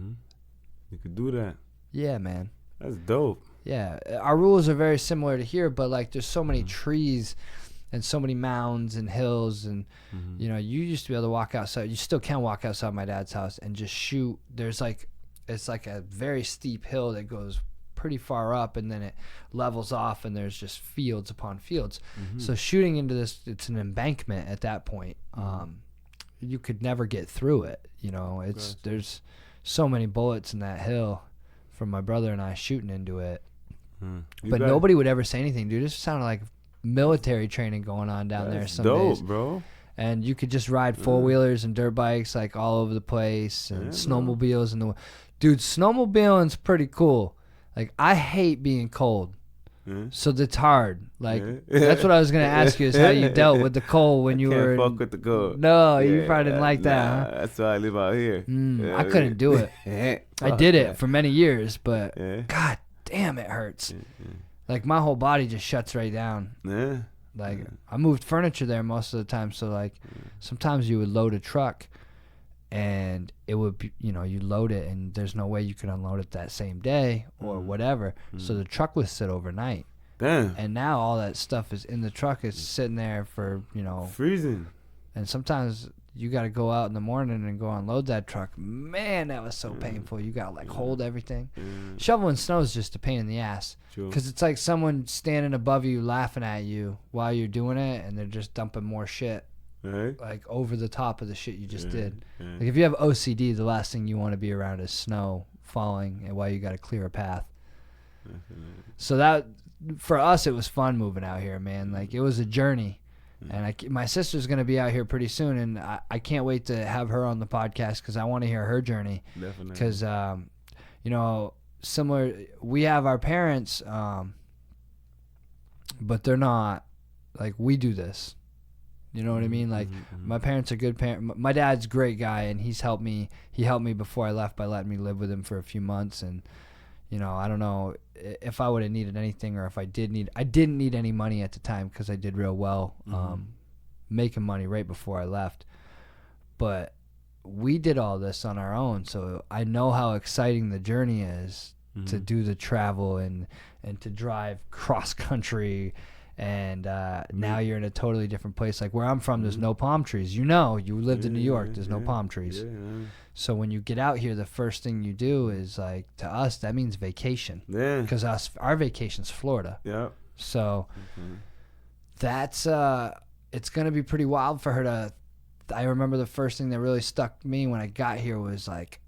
You could do that.
Yeah, man.
That's dope.
Yeah, our rules are very similar to here, but like there's so many trees and so many mounds and hills, and you know, you used to be able to walk outside. You still can walk outside my dad's house and just shoot. There's like, it's like a very steep hill that goes pretty far up, and then it levels off, and there's just fields upon fields. So shooting into this, it's an embankment at that point. You could never get through it. You know, there's so many bullets in that hill from my brother and I shooting into it. But nobody would ever say anything, dude. It just sounded like military training going on down there some
dope,
days,
bro.
And you could just ride 4-wheelers and dirt bikes like all over the place, and snowmobiles and dude, snowmobiling's pretty cool. Like I hate being cold, so that's hard. Like that's what I was gonna ask you is how you dealt with the cold when you were.
Fuck with the cold.
No, you probably didn't like that. Huh?
That's why I live out here.
I couldn't do it. I did it for many years, but god damn, it hurts. Like my whole body just shuts right down. Like I moved furniture there most of the time, so like sometimes you would load a truck and it would be, you know, you load it and there's no way you could unload it that same day or whatever. So the truck would sit overnight.
Damn.
And now all that stuff is in the truck. It's sitting there for, you know,
freezing.
And sometimes you got to go out in the morning and go unload that truck. Man, that was so painful. You got to like hold everything. Shoveling snow is just a pain in the ass. Because it's like someone standing above you laughing at you while you're doing it, and they're just dumping more shit like over the top of the shit you just did. Like if you have OCD, the last thing you want to be around is snow falling and while you got to clear a path. So that, for us, it was fun moving out here, man. Like it was a journey. And my sister's going to be out here pretty soon, and I can't wait to have her on the podcast because I want to hear her journey.
Definitely.
Because, you know, similar, we have our parents, but they're not, like, we do this. You know what I mean? Like, my parents are good parents. My dad's a great guy, and he helped me before I left by letting me live with him for a few months. And, you know, I don't know if I would have needed anything, or if I didn't need any money at the time because I did real well making money right before I left. But we did all this on our own, so I know how exciting the journey is to do the travel and to drive cross country. And now you're in a totally different place. Like where I'm from, there's no palm trees. You lived in New York. There's no palm trees.
Yeah.
So when you get out here, the first thing you do is like, to us, that means vacation.
Yeah.
Because our vacation's Florida.
Yeah.
So that's it's gonna be pretty wild for her to. I remember the first thing that really stuck me when I got here was like,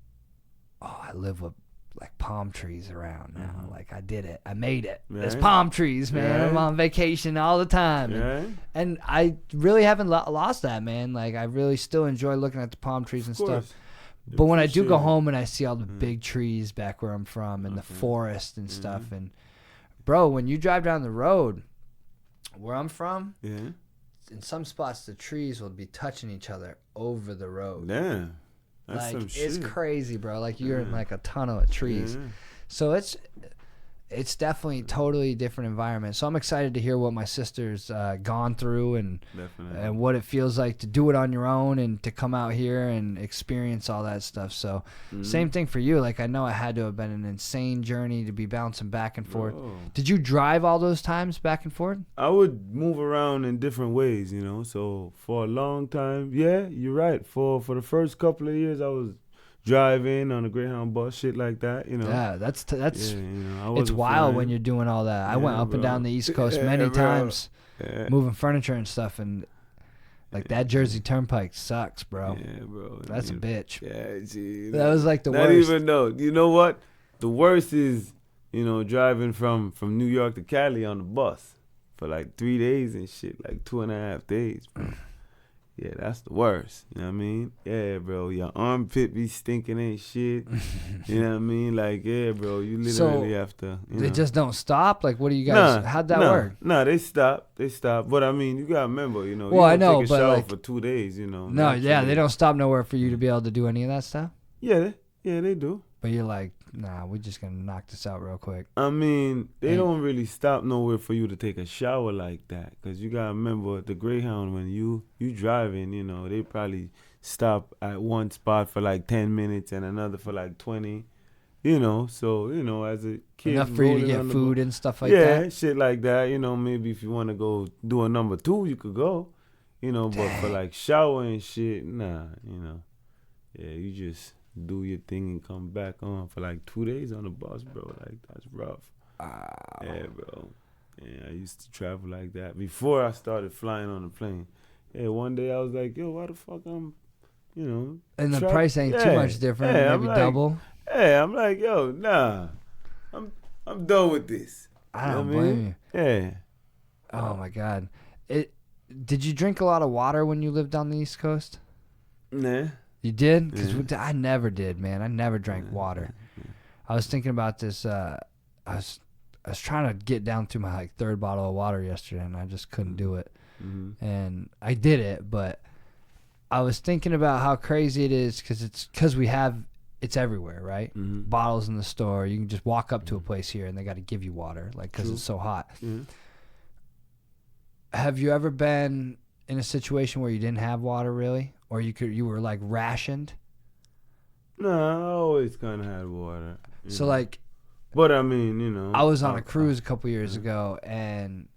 oh, I live with like palm trees around now. Like I did it. I made it.
Right.
There's palm trees, man.
Right.
I'm on vacation all the time.
Right.
And I really haven't lost that, man. Like I really still enjoy looking at the palm trees and stuff. But when I do go home and I see all the big trees back where I'm from and the forest and stuff, and bro, when you drive down the road where I'm from, in some spots the trees will be touching each other over the road.
Yeah. That's
Like
some
it's
shit.
crazy, bro. Like you're in like a tunnel of trees. So it's definitely totally different environment. So I'm excited to hear what my sister's gone through and what it feels like to do it on your own and to come out here and experience all that stuff. So same thing for you. Like I know it had to have been an insane journey to be bouncing back and forth. Did you drive all those times back and forth?
I would move around in different ways, So for a long time, yeah, you're right. For the first couple of years, I was driving on a Greyhound bus, shit like that,
Yeah, that's
I
it's
wasn't
wild
flying.
when you're doing all that. I went up and
bro.
down the East Coast
Yeah,
many
bro.
times,
Yeah.
moving furniture and stuff, and like that Jersey Turnpike sucks, bro.
Yeah, bro.
That's a bitch.
Yeah, gee.
That was like the
Not
worst.
even though. You know what? The worst is, driving from New York to Cali on the bus for like 3 days and shit, like 2.5 days, bro. Yeah, that's the worst. You know what I mean? Yeah, bro. Your armpit be stinking ain't shit. You know what I mean? Like, yeah, bro. You literally have to.
They just don't stop? Like, what do you guys, how'd that work?
Nah, they stop. But I mean, you gotta remember,
Well,
you
I know,
take a
but
shower
like,
for 2 days,
No, yeah, they don't stop nowhere for you to be able to do any of that stuff?
Yeah, they do.
But you're like, nah, we're just going to knock this out real quick.
I mean, they don't really stop nowhere for you to take a shower like that. Because you got to remember, the Greyhound, when you driving, they probably stop at one spot for like 10 minutes and another for like 20. So, as a kid.
Enough for you to get food and stuff like that?
Yeah, shit like that. Maybe if you want to go do a number 2, you could go. But for like shower and shit, nah, Yeah, you just do your thing and come back on for like 2 days on the bus, bro. Like, that's rough. Yeah, bro. Yeah, I used to travel like that before I started flying on the plane. Yeah, one day I was like, yo, why the fuck I'm,
And the price ain't too much different, maybe
like,
double.
Hey, I'm like, yo, nah. I'm done with this.
I don't blame you.
Yeah.
Oh, my God. Did you drink a lot of water when you lived on the East Coast?
Nah.
You did? Because I never did, man. I never drank water. I was thinking about this. I was trying to get down through my like 3rd bottle of water yesterday, and I just couldn't do it. And I did it, but I was thinking about how crazy it is because it's everywhere, right? Bottles in the store. You can just walk up to a place here, and they got to give you water, like because it's so hot. Have you ever been in a situation where you didn't have water, really? Or you were like rationed?
No, I always kind of had water.
So like,
but I mean,
I was on a cruise a couple years ago, and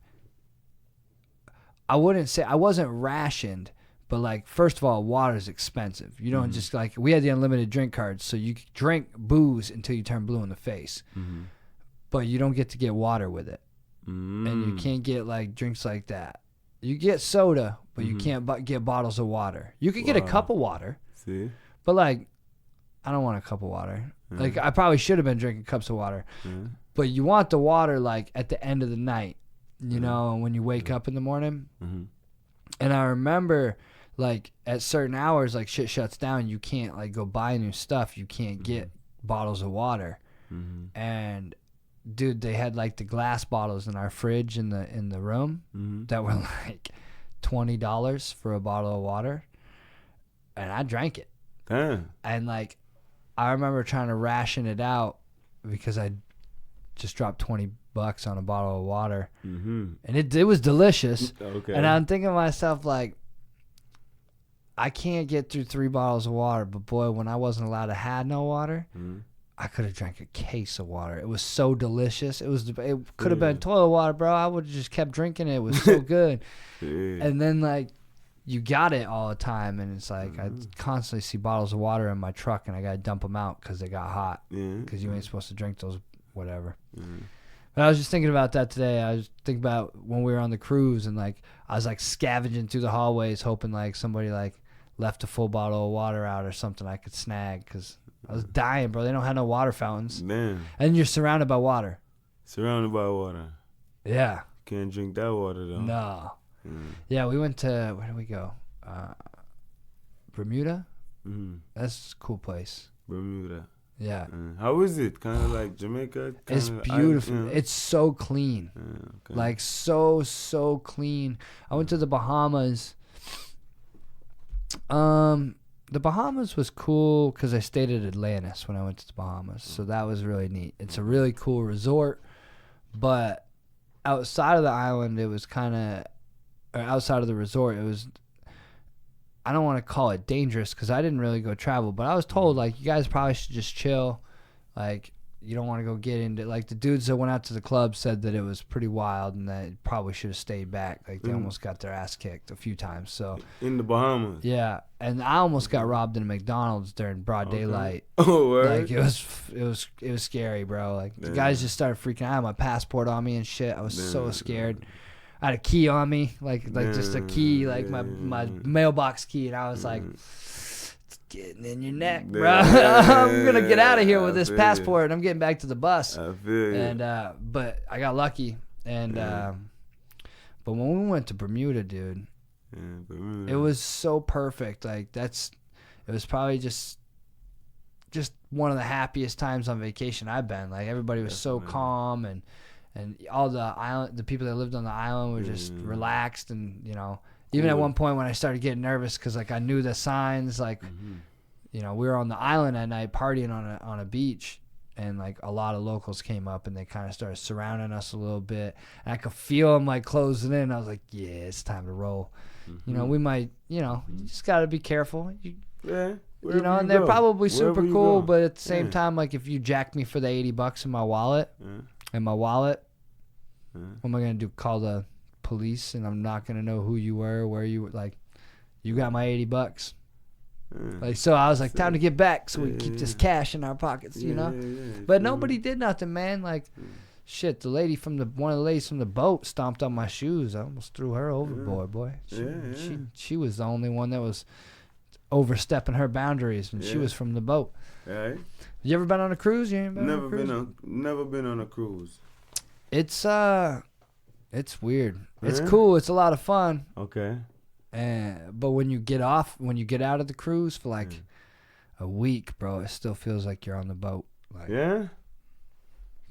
I wouldn't say I wasn't rationed, but like, first of all, water is expensive. You don't just like, we had the unlimited drink cards, so you could drink booze until you turn blue in the face, but you don't get to get water with it, and you can't get like drinks like that. You get soda, but you can't get bottles of water. You could get a cup of water.
See?
But like, I don't want a cup of water. Like, I probably should have been drinking cups of water. But you want the water like at the end of the night, and when you wake up in the morning. And I remember like at certain hours, like shit shuts down. You can't like go buy new stuff. You can't get bottles of water. And dude, they had like the glass bottles in our fridge in the room that were like $20 for a bottle of water, and I drank it. And like, I remember trying to ration it out because I just dropped $20 on a bottle of water, and it was delicious. And I'm thinking to myself like, I can't get through 3 bottles of water, but boy, when I wasn't allowed to have no water, I could have drank a case of water. It was so delicious. It could have been toilet water, bro. I would have just kept drinking it. It was so good. And then like you got it all the time, and it's like I constantly see bottles of water in my truck, and I gotta dump them out because they got hot. Because you ain't supposed to drink those, whatever. But I was just thinking about that today. I was thinking about when we were on the cruise, and like I was like scavenging through the hallways, hoping like somebody like left a full bottle of water out or something I could snag, because I was dying, bro. They don't have no water fountains. Man. And you're surrounded by water.
Surrounded by water.
Yeah.
Can't drink that water, though.
No. Yeah, we went to, where did we go? Bermuda? That's a cool place.
Bermuda.
Yeah.
How is it? Kind of like Jamaica?
It's beautiful. It's so clean. Okay. Like, so clean. I went to the Bahamas. The Bahamas was cool because I stayed at Atlantis when I went to the Bahamas. So that was really neat. It's a really cool resort. But outside of the island, it was kind of, or outside of the resort, it was, I don't want to call it dangerous because I didn't really go travel. But I was told, like, you guys probably should just chill. Like, you don't want to go get into, like, the dudes that went out to the club said that it was pretty wild and that probably should have stayed back. Like, they almost got their ass kicked a few times. So
in the Bahamas.
Yeah, and I almost got robbed in a McDonald's during broad daylight.
Oh, word?
Like, it was scary, bro. Like, the guys just started freaking out. I had my passport on me and shit. I was so scared. I had a key on me, like just a key, like my mailbox key, and I was like, it's getting in your neck, bro. I'm gonna get out of here with this passport, and I'm getting back to the bus.
I feel you.
And but I got lucky, and but when we went to Bermuda, dude,
Bermuda.
it was so perfect. Like it was probably just one of the happiest times on vacation I've been. Like everybody was so calm, and all the people that lived on the island were just relaxed, and even at one point when I started getting nervous because like I knew the signs, like we were on the island at night partying on a beach, and like a lot of locals came up and they kind of started surrounding us a little bit, and I could feel them like closing in. I was like, yeah, it's time to roll. We might, you just got to be careful. And they're probably super cool, but at the same time, like if you jacked me for the $80 in my wallet, what am I going to do? Call the police, and I'm not going to know who you were, where you were. Like, you got my $80. Like, so I was like, time to get back so we can keep this cash in our pockets, But nobody did nothing, man. Like, shit, one of the ladies from the boat stomped on my shoes. I almost threw her overboard, boy. She was the only one that was overstepping her boundaries, and she was from the boat.
Right.
You ever been on a cruise? You ain't been
never been on a cruise.
It's weird. It's cool. It's a lot of fun.
Okay.
But when you get out of the cruise for like a week, bro, it still feels like you're on the boat. Like,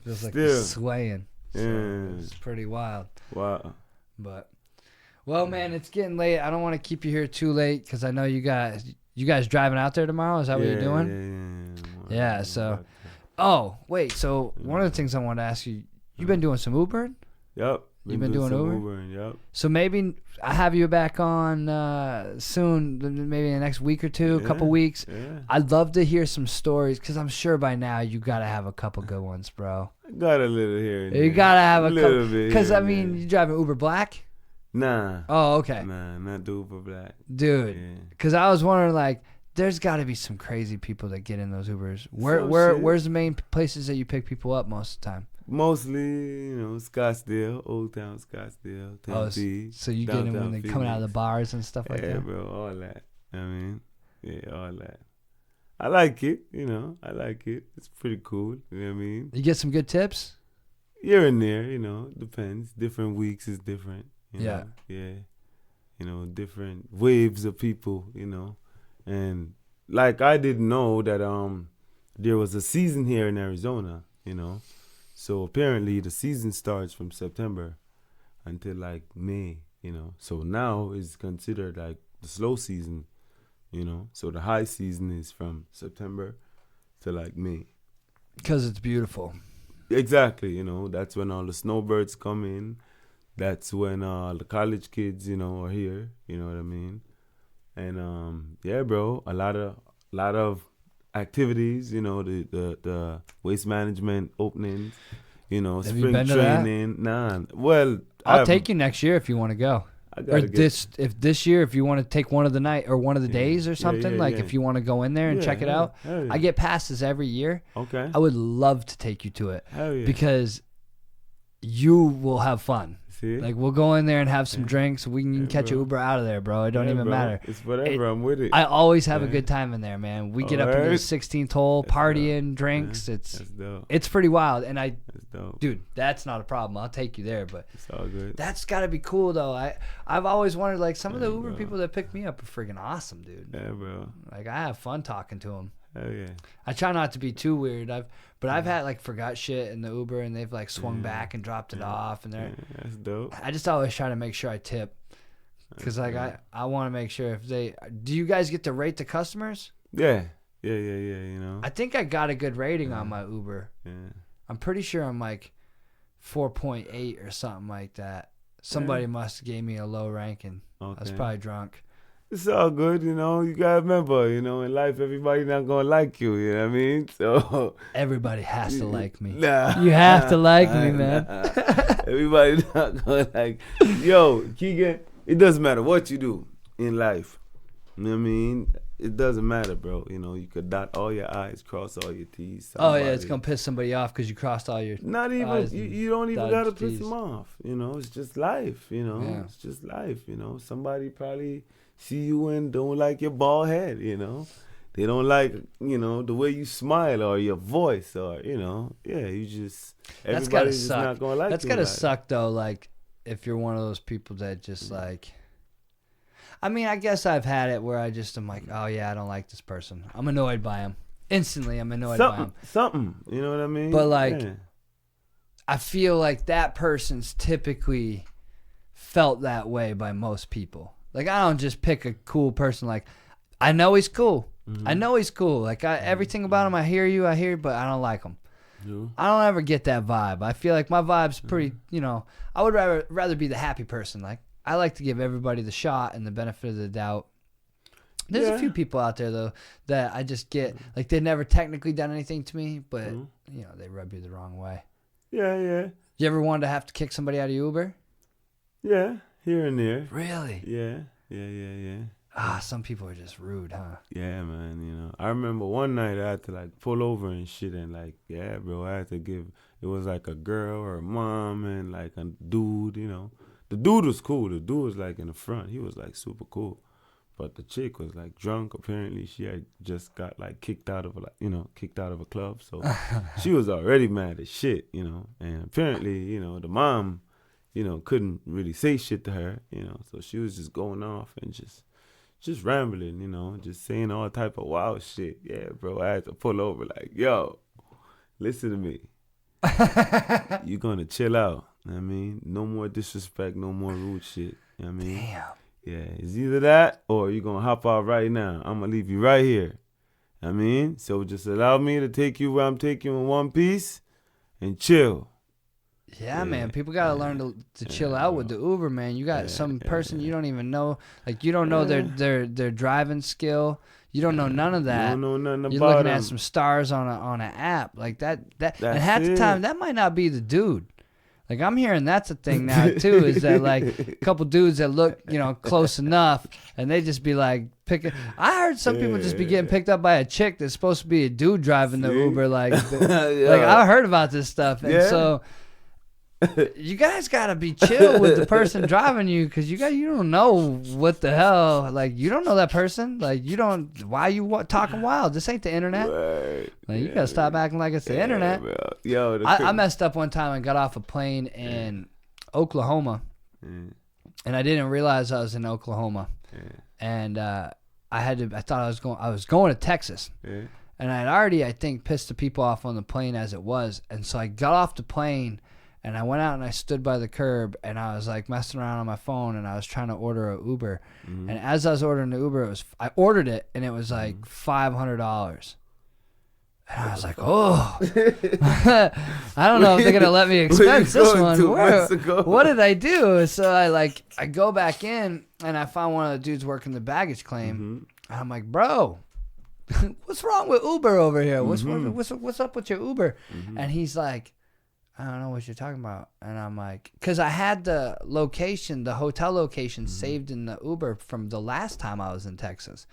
feels like you're swaying. So it's pretty wild.
Wow.
But, well, man, it's getting late. I don't want to keep you here too late because I know you guys driving out there tomorrow. Is that what you're doing? Yeah. So, wait. So one of the things I wanted to ask you. You've been doing some Ubering?
Yep.
You've been doing Uber?
Ubering, yep.
So maybe I have you back on soon, maybe in the next week or two, a couple weeks. Yeah. I'd love to hear some stories because I'm sure by now you got to have a couple good ones, bro.
Got a little here and there.
You got to have a
little
couple.
bit.
Because, I mean, you driving Uber Black?
Nah.
Oh, okay.
Nah, not the Uber Black.
Dude, because I was wondering, like, there's got to be some crazy people that get in those Ubers. Where's the main places that you pick people up most of the time?
Mostly, Scottsdale, Old Town Scottsdale, Tempe.
So you get them when they're coming out of the bars and stuff like that?
Yeah, bro, all that. All that. I like it, I like it. It's pretty cool, you know what I mean?
You get some good tips?
Here and there, depends. Different weeks is different,
Yeah.
Different waves of people, And, like, I didn't know that there was a season here in Arizona, So apparently the season starts from September until like May, So now is considered like the slow season, So the high season is from September to like May.
Because it's beautiful.
Exactly, That's when all the snowbirds come in. That's when the college kids, are here. You know what I mean? And yeah, bro, a lot of activities. You know, the waste management openings. You know,
Have you
spring
been to that?
training. Nah, well,
I'll take you next year if you want to go.
I
Or
gotta get.
this year if you want to take one of the night or one of the
Yeah,
days or something, like
yeah.
if you want to go in there and
Yeah,
check it out.
hell yeah.
I get passes every year.
Okay.
I would love to take you to it
Hell yeah.
because you will have fun.
See?
Like we'll go in there and have some drinks. We can catch
bro.
an Uber out of there, bro. It don't even
bro.
matter.
It's whatever. I'm with it.
I always have a
Yeah.
good time in there, man. We get up into the
Alright.
16th hole,
That's
partying, drinks.
That's dope.
It's pretty wild. And
That's dope.
dude, that's not a problem. I'll take you there, but
It's all good.
that's got to be cool though. I've always wondered, like, some of the
Yeah,
Uber
bro.
people that pick me up are freaking awesome, dude.
Yeah, bro.
Like I have fun talking to them.
Hell yeah.
I try not to be too weird. I've had like forgot shit in the Uber and they've like swung back and dropped it off and they're.
Yeah, that's dope.
I just always try to make sure I tip, because like I want to make sure if they. Do you guys get to rate the customers?
Yeah. You know.
I think I got a good rating on my Uber.
Yeah.
I'm pretty sure I'm like 4.8 or something like that. Somebody must have gave me a low ranking. I was
Okay.
probably drunk.
It's all good, you know. You gotta remember, you know, in life, everybody not gonna like you. You know what I mean? So
Everybody has to like me.
nah,
You have to like me, man.
Everybody not gonna like. Yo, Keegan, it doesn't matter what you do in life. You know what I mean? It doesn't matter, bro. You know, you could dot all your I's, cross all your T's.
Oh yeah, it's gonna piss somebody off because you crossed all your.
Not even
I's
you don't even
dotted
gotta piss
T's.
them off. You know, it's just life. You know,
Yeah.
it's just life. You know, somebody probably see you and don't like your bald head. You know, they don't like the way you smile or your voice or you just
That's gotta
everybody's just
suck.
not gonna like
That's
you
gotta
like-
suck though. Like if you're one of those people that just like. I mean, I guess I've had it where I just am like, oh yeah, I don't like this person. I'm annoyed by him. Instantly, I'm annoyed by him.
Something. You know what I mean?
But like,
Yeah.
I feel like that person's typically felt that way by most people. Like I don't just pick a cool person. Like I know he's cool. I know he's cool. Like everything about him, I hear, but I don't like him.
Yeah.
I don't ever get that vibe. I feel like my vibe's pretty, I would rather be the happy person. Like I like to give everybody the shot and the benefit of the doubt. There's a few people out there though that I just get like they've never technically done anything to me, but they rub you the wrong way.
Yeah.
You ever wanted to have to kick somebody out of Uber?
Yeah. Here and there.
Really?
Yeah.
Some people are just rude, huh?
Yeah, man, I remember one night I had to like pull over and shit and like, yeah, bro, I had to it was like a girl or a mom and like a dude, The dude was cool. The dude was like in the front. He was like super cool. But the chick was like drunk. Apparently she had just got like kicked out of a club. So she was already mad as shit, And apparently, the mom, couldn't really say shit to her, So she was just going off and just rambling, just saying all type of wild shit. Yeah, bro, I had to pull over like, yo, listen to me. You're going to chill out. You know what I mean? No more disrespect, no more rude shit. You know what I mean?
Damn.
Yeah, it's either that or you're going to hop out right now. I'm going to leave you right here. You know what I mean? So just allow me to take you where I'm taking you in one piece and chill.
Yeah, man. People got to learn to chill out with the Uber, man. You got some person you don't even know. Like, you don't know their driving skill. You don't know none of that.
You don't know nothing
You're
about
looking
them.
at some stars on an app. Like, and
That's
half the
it.
time, that might not be the dude. Like, I'm hearing that's a thing now, too, is that, like, a couple dudes that look, close enough, and they just be, like, picking. I heard some people just be getting picked up by a chick that's supposed to be a dude driving the Uber. Like, like I heard about this stuff. And so, you guys got to be chill with the person driving you, because you don't know what the hell. Like, you don't know that person. Like, why you talking wild? This ain't the internet.
Right.
Like, you got to stop acting like it's the internet.
Bro. Yo,
I messed up one time and got off a plane in Oklahoma, and I didn't realize I was in Oklahoma, and I thought I was going to Texas, and I had already, I think, pissed the people off on the plane as it was, and so I got off the plane and I went out and I stood by the curb and I was like messing around on my phone and I was trying to order an Uber, and as I was ordering the Uber, I ordered it and it was like $500. And I was like, oh, I don't know if they're going to let me expense this one. What did I do? So I go back in and I found one of the dudes working the baggage claim. And I'm like, bro, what's wrong with Uber over here? What's up with your Uber? And he's like, I don't know what you're talking about. And I'm like, because I had the location, the hotel location saved in the Uber from the last time I was in Texas.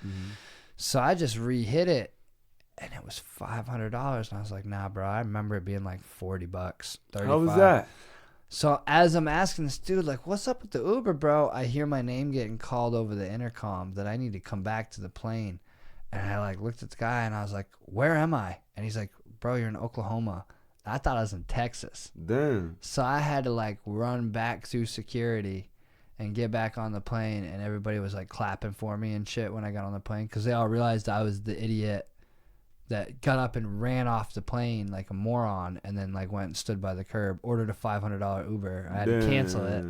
So I just re-hit it. And it was $500, and I was like, "Nah, bro." I remember it being like $40, $35.
How was that?
So as I'm asking this dude, like, "What's up with the Uber, bro?" I hear my name getting called over the intercom that I need to come back to the plane, and I like looked at the guy and I was like, "Where am I?" And he's like, "Bro, you're in Oklahoma." I thought I was in Texas.
Damn.
So I had to like run back through security and get back on the plane, and everybody was like clapping for me and shit when I got on the plane because they all realized I was the idiot that got up and ran off the plane like a moron, and then like went and stood by the curb, ordered a $500 Uber. I had to cancel it.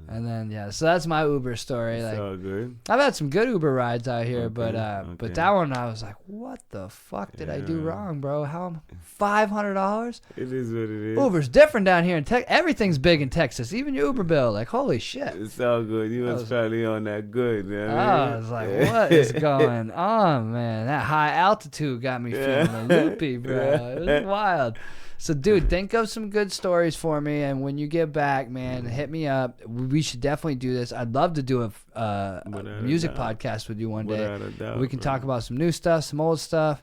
And then so that's my Uber story.
It's
like,
all good.
I've had some good Uber rides out here, but
okay.
that one I was like, what the fuck did I do wrong, bro? How $500?
It is what it is.
Uber's different down here in Texas. Everything's big in Texas, even your Uber bill. Like, holy shit.
It's all good. You was probably on that good. You know
I was like, what is going on, man? That high altitude got me feeling loopy, bro. It was wild. So, dude, think of some good stories for me, and when you get back, man, hit me up. We should definitely do this. I'd love to do a music podcast with you one day. We can talk about some new stuff, some old stuff,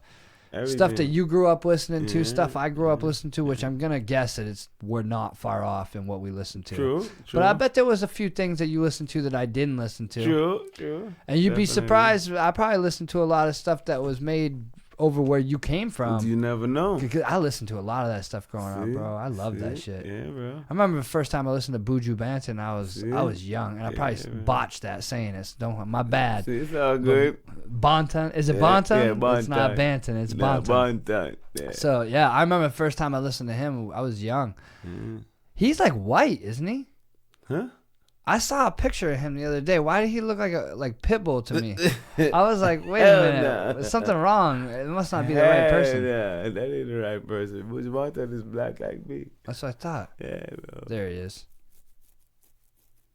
stuff that you grew up listening to, stuff I grew up listening to, which I'm going to guess that we're not far off in what we listen to.
True.
But I bet there was a few things that you listened to that I didn't listen to.
True.
And you'd be surprised. I probably listened to a lot of stuff that was made over where you came from.
You never know.
Because I listened to a lot of that stuff growing up, bro. I love that shit.
Yeah, bro.
I remember the first time I listened to Buju Banton, I was young, and I probably botched that saying it. My bad.
It's all good.
Bonton. Is it Bonton?
Yeah, Bonton.
It's not Banton. It's Bonton.
Bonton. Yeah.
So, I remember the first time I listened to him, I was young. He's like white, isn't he?
Huh?
I saw a picture of him the other day. Why did he look like a Pitbull to me? I was like, wait a minute. There's something wrong. It must not be the right person.
Yeah, that ain't the right person. Buju Banton is black like me.
That's what I thought.
Yeah, bro.
There he is.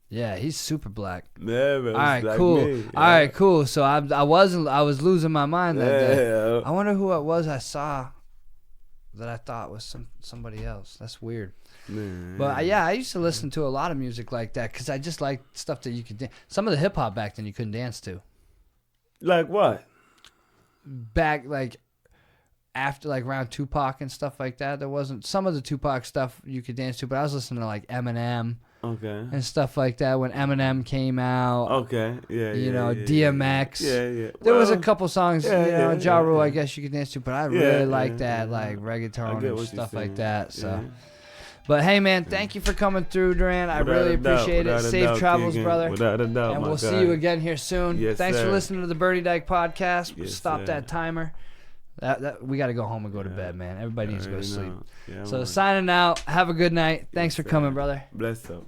Yeah, he's super black.
Yeah, bro.
All right, cool. Yeah. All right, cool. So I was losing my mind that day. I wonder who it was I saw that I thought was somebody else. That's weird. But I used to listen to a lot of music like that because I just liked stuff that you could some of the hip hop back then you couldn't dance to.
Like what?
Back like after like around Tupac and stuff like that, there wasn't some of the Tupac stuff you could dance to, but I was listening to like Eminem.
Okay.
And stuff like that when Eminem came out.
Okay. Yeah.
You know, DMX.
Yeah.
There was a couple songs, Ja Rule, I guess you could dance to, but I really like that, like reggaeton and stuff like that. So. But hey, man, thank you for coming through, Duran. I really appreciate it. Safe travels, brother.
Without a doubt,
and we'll see you again here soon.
Yes,
Thanks
sir.
for listening to the Birdie Dyke podcast.
Yes,
Stop
sir.
that timer. We got to go home and go to bed, man. Everybody needs to go to sleep.
Yeah,
so signing out. Have a good night. Thanks for coming, brother.
Bless up.